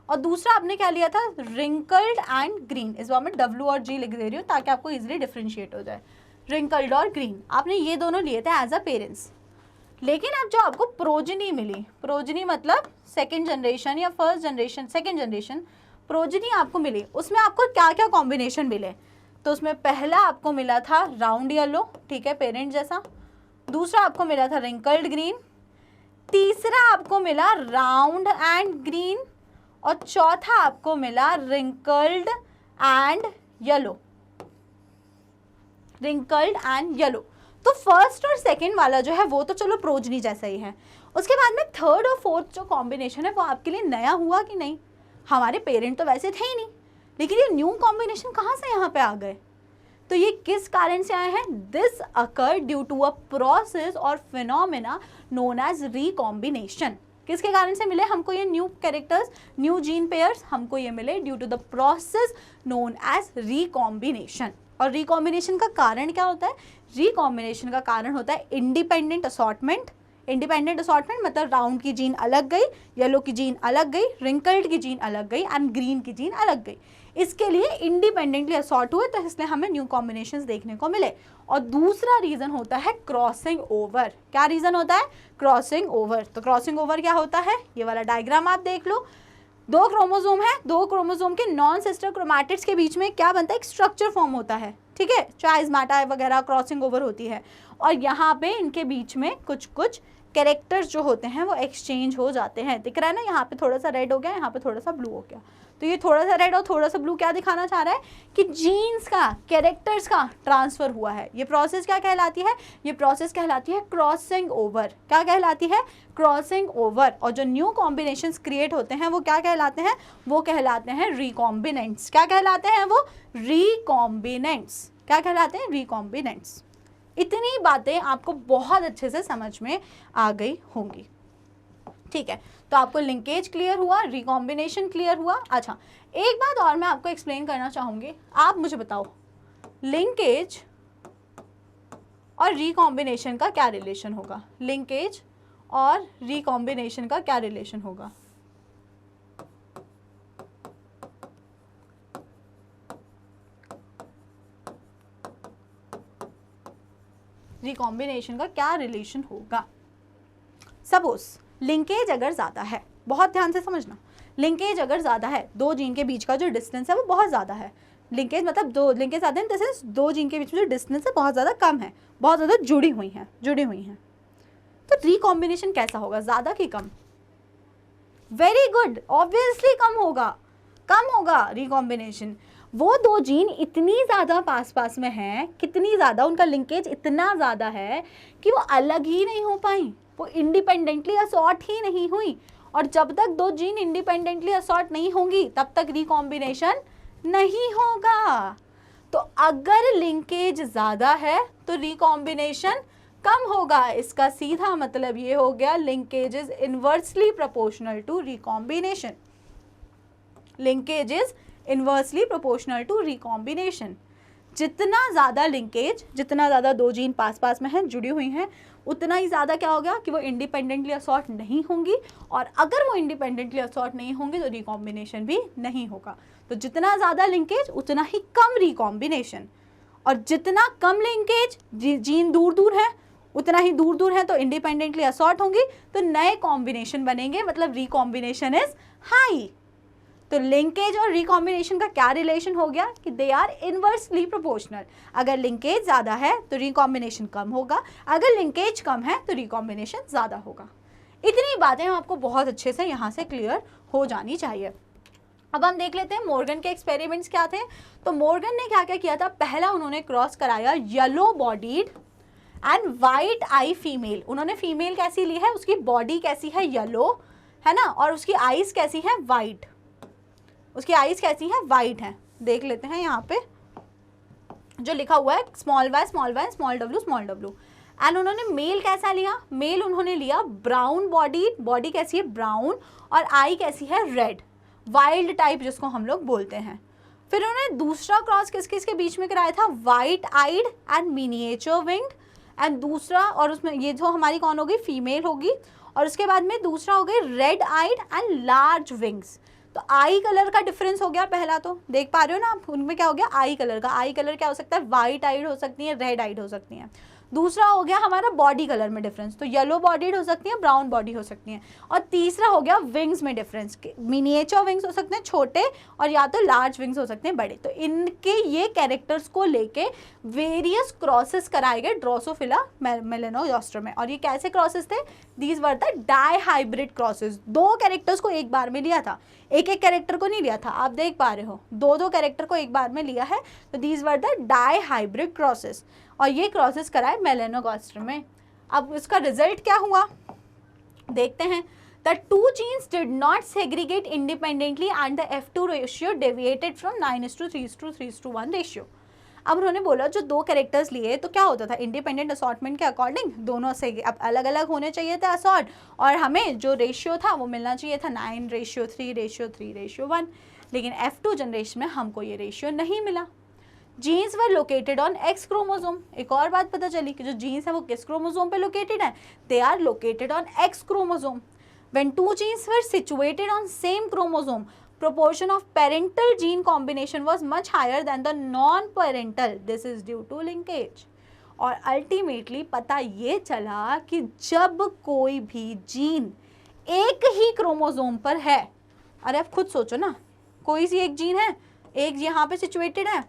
और दूसरा आपने क्या लिया था? Wrinkled and green. इस बार मैं डब्ल्यू और जी लिख दे रही हूँ ताकि आपको इजीली डिफ्रेंशिएट हो जाए। रिंकल्ड और ग्रीन आपने ये दोनों लिए थे एज अ पेरेंट्स। लेकिन अब जो आपको प्रोजनी मिली, प्रोजनी मतलब सेकेंड जनरेशन या first generation, second generation progeny आपको मिली, उसमें आपको क्या क्या कॉम्बिनेशन मिले? तो उसमें पहला आपको मिला था राउंड येलो, ठीक है, पेरेंट जैसा। दूसरा आपको मिला था रिंकल्ड ग्रीन। तीसरा आपको मिला राउंड एंड ग्रीन। और चौथा आपको मिला wrinkled and yellow. Wrinkled and yellow. तो फर्स्ट और सेकंड वाला जो है वो तो चलो प्रोजनी जैसा ही है। उसके बाद में थर्ड और फोर्थ जो कॉम्बिनेशन है वो आपके लिए नया हुआ कि नहीं? हमारे पेरेंट तो वैसे थे ही नहीं, लेकिन ये न्यू कॉम्बिनेशन कहाँ से यहाँ पे आ गए? तो ये किस कारण से आए हैं? This occur due to a process और फिनोमेना नोन एज रिकॉम्बिनेशन। किसके कारण से मिले हमको ये new characters, new gene pairs? हमको ये मिले due to the process known as recombination. और रिकॉम्बिनेशन का कारण क्या होता है? रिकॉम्बिनेशन का कारण होता है इंडिपेंडेंट असॉर्टमेंट। इंडिपेंडेंट असॉर्टमेंट मतलब राउंड की जीन अलग गई, येलो की जीन अलग गई, रिंकल्ड की जीन अलग गई एंड ग्रीन की जीन अलग गई। इसके लिए इंडिपेंडेंटली असॉर्ट हुए तो इसलिए हमें न्यू कॉम्बिनेशंस देखने को मिले। और दूसरा रीज़न होता है क्रॉसिंग ओवर। क्या रीज़न होता है? Crossing over. तो क्रॉसिंग ओवर क्या होता है? ये वाला डायग्राम आप देख लो। दो क्रोमोसोम है, दो क्रोमोसोम के नॉन सिस्टर क्रोमैटिड्स के बीच में क्या बनता है? एक स्ट्रक्चर फॉर्म होता है, ठीक है, चाइज़माटा वगैरह क्रॉसिंग ओवर होती है। और यहाँ पे इनके बीच में कुछ कुछ कैरेक्टर्स जो होते हैं वो एक्सचेंज हो जाते हैं। दिख रहा है ना, यहाँ पे थोड़ा सा रेड हो गया, यहाँ पे थोड़ा सा ब्लू हो गया। तो ये थोड़ा सा रेड और थोड़ा सा ब्लू क्या दिखाना चाह रहा है? कि जीन्स का, कैरेक्टर्स का ट्रांसफर हुआ है। ये प्रोसेस क्या कहलाती है? ये प्रोसेस कहलाती है क्रॉसिंग ओवर। क्या कहलाती है? Crossing over. और जो न्यू कॉम्बिनेशंस क्रिएट होते हैं वो क्या कहलाते हैं? वो कहलाते हैं रिकॉम्बिनेंट्स। क्या कहलाते हैं वो? रिकॉम्बिनेंट्स। क्या कहलाते हैं? रिकॉम्बिनेंट्स। इतनी बातें आपको बहुत अच्छे से समझ में आ गई होंगी, ठीक है। तो आपको लिंकेज क्लियर हुआ, रिकॉम्बिनेशन क्लियर हुआ। अच्छा, एक बात और मैं आपको एक्सप्लेन करना चाहूँगी। आप मुझे बताओ लिंकेज और रिकॉम्बिनेशन का क्या रिलेशन होगा? लिंकेज और रिकॉम्बिनेशन का क्या रिलेशन होगा? रिकॉम्बिनेशन का क्या रिलेशन होगा? सपोज लिंकेज अगर ज़्यादा है, बहुत ध्यान से समझना, लिंकेज अगर ज़्यादा है, दो जीन के बीच का जो डिस्टेंस है वो बहुत ज़्यादा है। लिंकेज मतलब दो लिंकेज ज़्यादा है, जैसे दो जीन के बीच में जो डिस्टेंस है बहुत ज़्यादा कम है, बहुत ज़्यादा जुड़ी हुई हैं। तो रिकॉम्बिनेशन कैसा होगा? ज़्यादा कि कम? वेरी गुड, ऑब्वियसली कम होगा रिकॉम्बिनेशन। वो दो जीन इतनी ज़्यादा पास पास में हैं, कितनी ज़्यादा, उनका लिंकेज इतना ज़्यादा है कि वो अलग ही नहीं हो पाई, वो इंडिपेंडेंटली असॉर्ट ही नहीं हुई। और जब तक दो जीन इंडिपेंडेंटली असॉर्ट नहीं होंगी तब तक रिकॉम्बिनेशन नहीं होगा। तो अगर लिंकेज ज़्यादा है तो रिकॉम्बिनेशन कम होगा। इसका सीधा मतलब ये हो गया linkage is inversely proportional to recombination. Linkage is inversely proportional to recombination. जितना ज़्यादा लिंकेज, जितना ज़्यादा दो जीन पास पास में हैं, जुड़ी हुई हैं, उतना ही ज़्यादा क्या हो गया कि वो इंडिपेंडेंटली असॉर्ट नहीं होंगी। और अगर वो इंडिपेंडेंटली असॉर्ट नहीं होंगी तो रिकॉम्बिनेशन भी नहीं होगा। तो जितना ज़्यादा लिंकेज उतना ही कम रिकॉम्बिनेशन, और जितना कम लिंकेज, जीन दूर दूर है, उतना ही दूर दूर है तो इंडिपेंडेंटली असॉर्ट होंगी, तो नए कॉम्बिनेशन बनेंगे, मतलब रिकॉम्बिनेशन इज हाई। तो लिंकेज और रिकॉम्बिनेशन का क्या रिलेशन हो गया कि दे आर इनवर्सली प्रोपोर्शनल। अगर लिंकेज ज़्यादा है तो रिकॉम्बिनेशन कम होगा, अगर लिंकेज कम है तो रिकॉम्बिनेशन ज़्यादा होगा। इतनी बातें आपको बहुत अच्छे से यहाँ से क्लियर हो जानी चाहिए। अब हम देख लेते हैं मॉर्गन के एक्सपेरिमेंट्स क्या थे। तो मॉर्गन ने क्या क्या किया था, पहला उन्होंने क्रॉस कराया yellow bodied and white I female. उन्होंने फीमेल कैसी ली है, उसकी बॉडी कैसी है, येलो है ना, और उसकी आईज कैसी है, वाइट। उसकी आईज कैसी हैं, वाइट हैं। देख लेते हैं यहाँ पे जो लिखा हुआ है small Y small small W. And उन्होंने मेल कैसा लिया, मेल उन्होंने लिया ब्राउन बॉडी, बॉडी कैसी है ब्राउन, और आई कैसी है रेड, वाइल्ड टाइप जिसको हम लोग बोलते हैं। फिर उन्होंने दूसरा क्रॉस किस किस के बीच में कराया था, white eyed and miniature winged, and दूसरा, और उसमें ये जो हमारी कौन होगी, फीमेल होगी, और उसके बाद में दूसरा हो गया red eyed and large wings. तो आई कलर का डिफरेंस हो गया पहला, तो देख पा रहे हो ना आप, उनमें क्या हो गया, आई कलर का। आई कलर क्या हो सकता है, वाइट आइड हो सकती है, रेड आइड हो सकती हैं। दूसरा हो गया हमारा बॉडी कलर में डिफरेंस, तो येलो बॉडीड हो सकती है, ब्राउन बॉडी हो सकती है। और तीसरा हो गया विंग्स में डिफरेंस, मिनिएचर विंग्स हो सकते हैं छोटे, और या तो लार्ज विंग्स हो सकते हैं बड़े। तो इनके ये कैरेक्टर्स को लेके वेरियस क्रॉसेस कराए गए ड्रोसोफिला मेलानोगास्टर में। और ये कैसे क्रॉसेस थे, these were the dihybrid crosses. दो कैरेक्टर्स को एक बार में लिया था, एक एक कैरेक्टर को नहीं लिया था, आप देख पा रहे हो, दो दो कैरेक्टर को एक बार में लिया है। तो these were the dihybrid crosses, और ये क्रॉसेस कराए मेलानोगास्टर में। अब इसका रिजल्ट क्या हुआ देखते हैं। The two genes did not segregate independently and the F2 ratio deviated from 9:3:3:1 ratio. अब उन्होंने बोला जो दो कैरेक्टर्स लिए तो क्या होता था, इंडिपेंडेंट असॉर्टमेंट के अकॉर्डिंग दोनों से अब अलग अलग होने चाहिए थे असॉर्ट, और हमें जो रेशियो था वो मिलना चाहिए था 9:3:3:1। लेकिन F2 जनरेशन में हमको ये रेशियो नहीं मिला। Genes were located on X chromosome. एक और बात पता चली कि जो जीन्स है वो किस क्रोमोसोम पे लोकेटेड है, they are located on X chromosome. When two genes were situated on same chromosome, proportion of parental gene combination was much higher than the non-parental. This is due to linkage. और ultimately पता ये चला कि जब कोई भी gene एक ही chromosome पर है, अरे आप खुद सोचो ना, कोई सी एक जीन है, एक यहाँ पे सिचुएटेड है,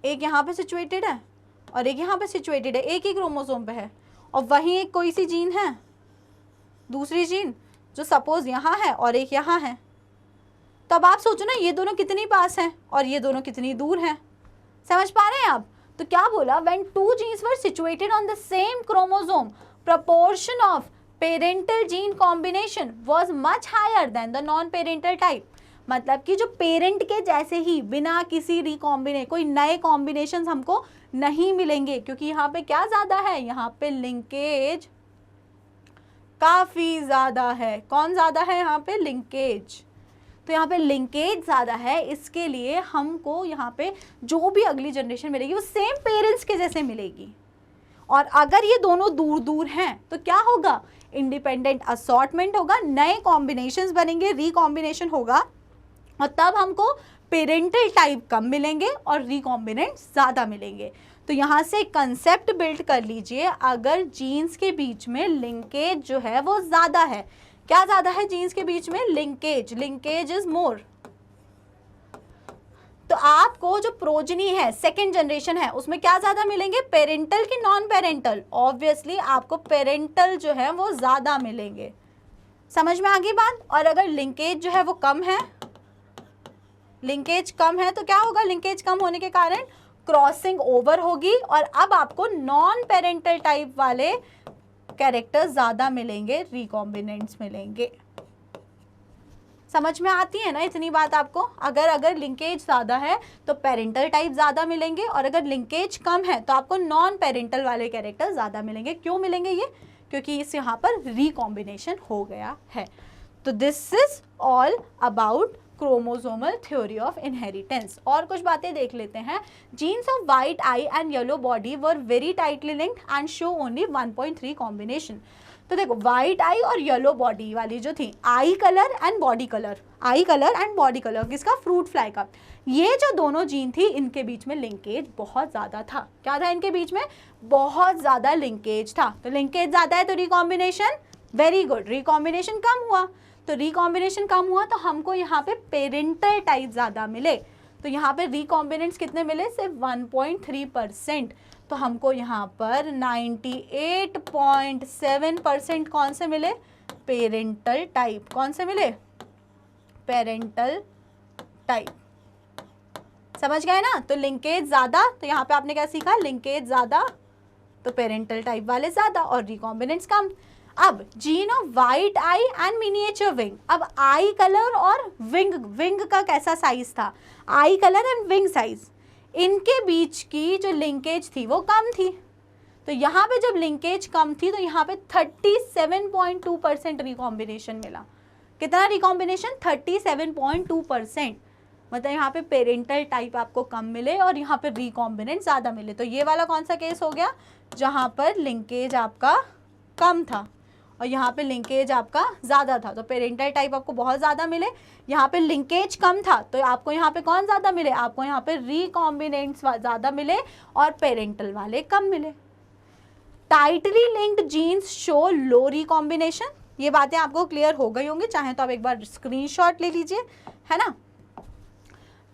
एक यहाँ पे सिचुएटेड है, और एक यहाँ पे सिचुएटेड है, एक ही क्रोमोसोम पे है, और वहीं एक कोई सी जीन है, दूसरी जीन जो सपोज यहाँ है और एक यहाँ है। तब आप सोचो ना ये दोनों कितनी पास हैं और ये दोनों कितनी दूर हैं, समझ पा रहे हैं आप। तो क्या बोला, when two genes were situated on the same chromosome, proportion of parental gene combination was much higher than the non parental type. मतलब कि जो पेरेंट के जैसे ही बिना किसी कोई नए कॉम्बिनेशन हमको नहीं मिलेंगे, क्योंकि यहाँ पे क्या ज़्यादा है, यहाँ पे लिंकेज काफ़ी ज़्यादा है। कौन ज़्यादा है यहाँ पे, लिंकेज। तो यहाँ पे लिंकेज ज़्यादा है, इसके लिए हमको यहाँ पे जो भी अगली जनरेशन मिलेगी वो सेम पेरेंट्स के जैसे मिलेगी। और अगर ये दोनों दूर दूर हैं तो क्या होगा, इंडिपेंडेंट असॉर्टमेंट होगा, नए कॉम्बिनेशंस बनेंगे, रिकॉम्बिनेशन होगा, और तब हमको पेरेंटल टाइप कम मिलेंगे और रिकॉम्बिनेंट ज़्यादा मिलेंगे। तो यहाँ से कंसेप्ट बिल्ड कर लीजिए, अगर जीन्स के बीच में लिंकेज जो है वो ज़्यादा है, क्या ज़्यादा है जीन्स के बीच में, लिंकेज, लिंकेज इज मोर, तो आपको जो प्रोजनी है, सेकेंड जनरेशन है, उसमें क्या ज़्यादा मिलेंगे, पेरेंटल की नॉन पेरेंटल, ऑब्वियसली आपको पेरेंटल जो है वो ज़्यादा मिलेंगे, समझ में आ गई बात। और अगर लिंकेज जो है वो कम है, लिंकेज कम है तो क्या होगा, लिंकेज कम होने के कारण क्रॉसिंग ओवर होगी और अब आपको नॉन पेरेंटल टाइप वाले कैरेक्टर्स ज्यादा मिलेंगे, रिकॉम्बिनेंट्स मिलेंगे। समझ में आती है ना इतनी बात आपको। अगर लिंकेज ज़्यादा है तो पेरेंटल टाइप ज़्यादा मिलेंगे और अगर लिंकेज कम है तो आपको नॉन पेरेंटल वाले कैरेक्टर ज़्यादा मिलेंगे। क्यों मिलेंगे ये, क्योंकि इस यहाँ पर रिकॉम्बिनेशन हो गया है। तो this is all about chromosomal theory of inheritance. और कुछ बातें देख लेते हैं। Jeans of white I and yellow body were very tightly linked and show only 1.3 combination. तो देखो वाइट आई और येलो बॉडी वाली जो थी, आई colour and body colour, I colour and body colour किसका, फ्रूट फ्लाई का, ये जो दोनों जीन थी इनके बीच में लिंकेज बहुत ज़्यादा था। क्या था इनके बीच में, बहुत ज़्यादा लिंकेज था। तो लिंकेज ज़्यादा है तो रिकॉम्बिनेशन, वेरी गुड, रिकॉम्बिनेशन कम हुआ। तो रिकॉम्बिनेशन कम हुआ तो हमको यहाँ पे पेरेंटल टाइप ज़्यादा मिले। तो यहाँ पे रिकॉम्बिनेंट्स कितने मिले, सिर्फ 1.3%। तो हमको यहाँ पर 98.7% कौन से मिले, पेरेंटल टाइप। कौन से मिले, पेरेंटल टाइप। समझ गए ना। तो लिंकेज ज़्यादा, तो यहाँ पे आपने क्या सीखा, लिंकेज ज़्यादा तो पेरेंटल टाइप वाले ज़्यादा और रिकॉम्बिनेंट्स कम। अब gene of white I and miniature wing. अब आई कलर और विंग का कैसा साइज था, आई कलर एंड विंग साइज, इनके बीच की जो लिंकेज थी वो कम थी। तो यहाँ पे जब लिंकेज कम थी तो यहाँ पे 37.2% रिकॉम्बिनेशन मिला। कितना रिकॉम्बिनेशन, 37.2%। मतलब यहाँ पे पेरेंटल टाइप आपको कम मिले और यहाँ पे रिकॉम्बिनेंट ज़्यादा मिले। तो ये वाला कौन सा केस हो गया, जहाँ पर लिंकेज आपका कम था और यहाँ पे लिंकेज आपका ज़्यादा था। तो पेरेंटल टाइप आपको बहुत ज़्यादा मिले, यहाँ पे लिंकेज कम था तो आपको यहाँ पे कौन ज़्यादा मिले, आपको यहाँ पे रिकॉम्बिनेंट्स ज़्यादा मिले और पेरेंटल वाले कम मिले। टाइटली लिंक्ड जीन्स शो लो रिकॉम्बिनेशन। ये बातें आपको क्लियर हो गई होंगी, चाहे तो आप एक बार स्क्रीनशॉट ले लीजिए, है ना।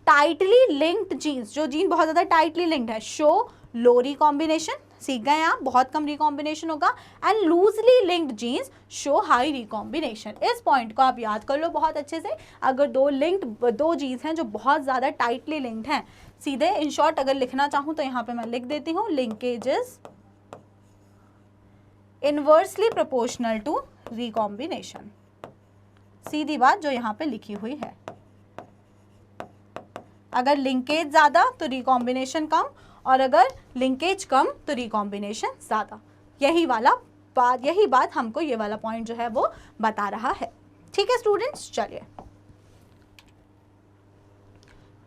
टाइटली लिंक्ड जीन्स, जो जीन बहुत ज़्यादा टाइटली लिंक्ड है, शो लो रिकॉम्बिनेशन, सीख गए आप, बहुत कम रिकॉम्बिनेशन होगा। And loosely linked genes show high recombination. इस पॉइंट को आप याद कर लो बहुत अच्छे से। अगर दो जीन्स हैं जो बहुत ज़्यादा टाइटली लिंक्ड हैं, सीधे इन शॉर्ट अगर लिखना चाहूँ तो यहाँ पे मैं लिख देती हूँ, linkages inversely proportional to recombination. सीधी बात जो यहाँ पे लिखी हुई है। अगर लिंकेज ज़्यादा तो रिकॉम्बिनेशन कम और अगर लिंकेज कम तो रिकॉम्बिनेशन ज़्यादा। यही बात हमको ये वाला पॉइंट जो है वो बता रहा है। ठीक है स्टूडेंट्स, चलिए।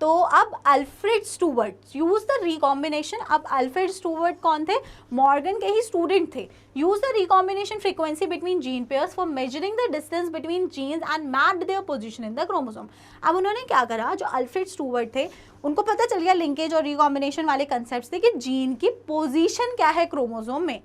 तो अब Alfred Sturtevant use the recombination. अब अल्फ्रेड स्टूवर्ट कौन थे, मॉर्गन के ही स्टूडेंट थे। Use the recombination frequency between gene pairs for measuring the distance between genes and mapped their position in the chromosome. अब उन्होंने क्या करा, जो अल्फ्रेड स्टूवर्ट थे उनको पता चल गया लिंकेज और रिकॉम्बिनेशन वाले कंसेप्ट थे कि जीन की पोजीशन क्या है क्रोमोसोम में।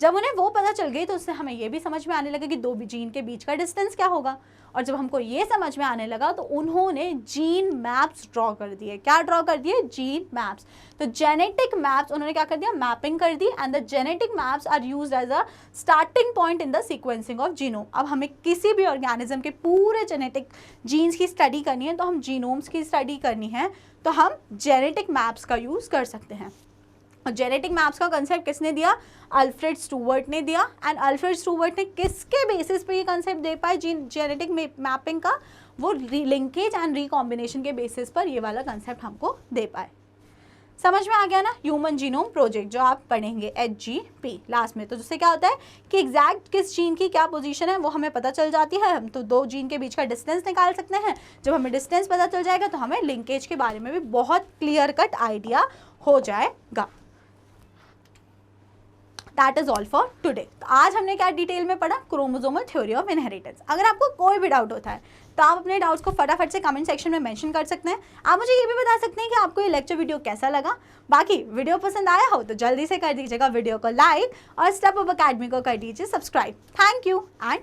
जब उन्हें वो पता चल गई तो उससे हमें ये भी समझ में आने लगा कि दो जीन के बीच का डिस्टेंस क्या होगा। और जब हमको ये समझ में आने लगा तो उन्होंने जीन मैप्स ड्रॉ कर दिए। क्या ड्रॉ कर दिए, जीन मैप्स। तो जेनेटिक मैप्स उन्होंने क्या कर दिया, मैपिंग कर दी। And the genetic maps are used as a starting point in the sequencing of genome. अब हमें किसी भी ऑर्गेनिज्म के पूरे जेनेटिक जीन्स की स्टडी करनी है, तो हम जीनोम्स की स्टडी करनी है तो हम जेनेटिक मैप्स का यूज़ कर सकते हैं। और जेनेटिक मैप्स का कंसेप्ट किसने दिया, अल्फ्रेड स्टूवर्ट ने दिया। एंड अल्फ्रेड स्टूवर्ट ने किसके बेसिस पे ये कंसेप्ट दे पाए जेनेटिक मैपिंग का, वो लिंकेज एंड रिकॉम्बिनेशन के बेसिस पर ये वाला कंसेप्ट हमको दे पाए। समझ में आ गया ना। ह्यूमन जीनोम प्रोजेक्ट जो आप पढ़ेंगे HGP लास्ट में, तो जिससे क्या होता है कि एग्जैक्ट किस जीन की क्या पोजीशन है वो हमें पता चल जाती है। हम तो दो जीन के बीच का डिस्टेंस निकाल सकते हैं। जब हमें डिस्टेंस पता चल जाएगा तो हमें लिंकेज के बारे में भी बहुत क्लियर कट आइडिया हो जाएगा। That is all for today. तो आज हमने क्या डिटेल में पढ़ा, क्रोमोसोमल थ्योरी ऑफ इनहेरिटेंस। अगर आपको कोई भी डाउट होता है तो आप अपने डाउट्स को फटाफट से कमेंट सेक्शन में मेंशन कर सकते हैं। आप मुझे ये भी बता सकते हैं कि आपको ये लेक्चर वीडियो कैसा लगा। बाकी वीडियो पसंद आया हो तो जल्दी से कर दीजिएगा वीडियो को लाइक और स्टेप अप अकेडमी को कर दीजिए सब्सक्राइब। Thank you and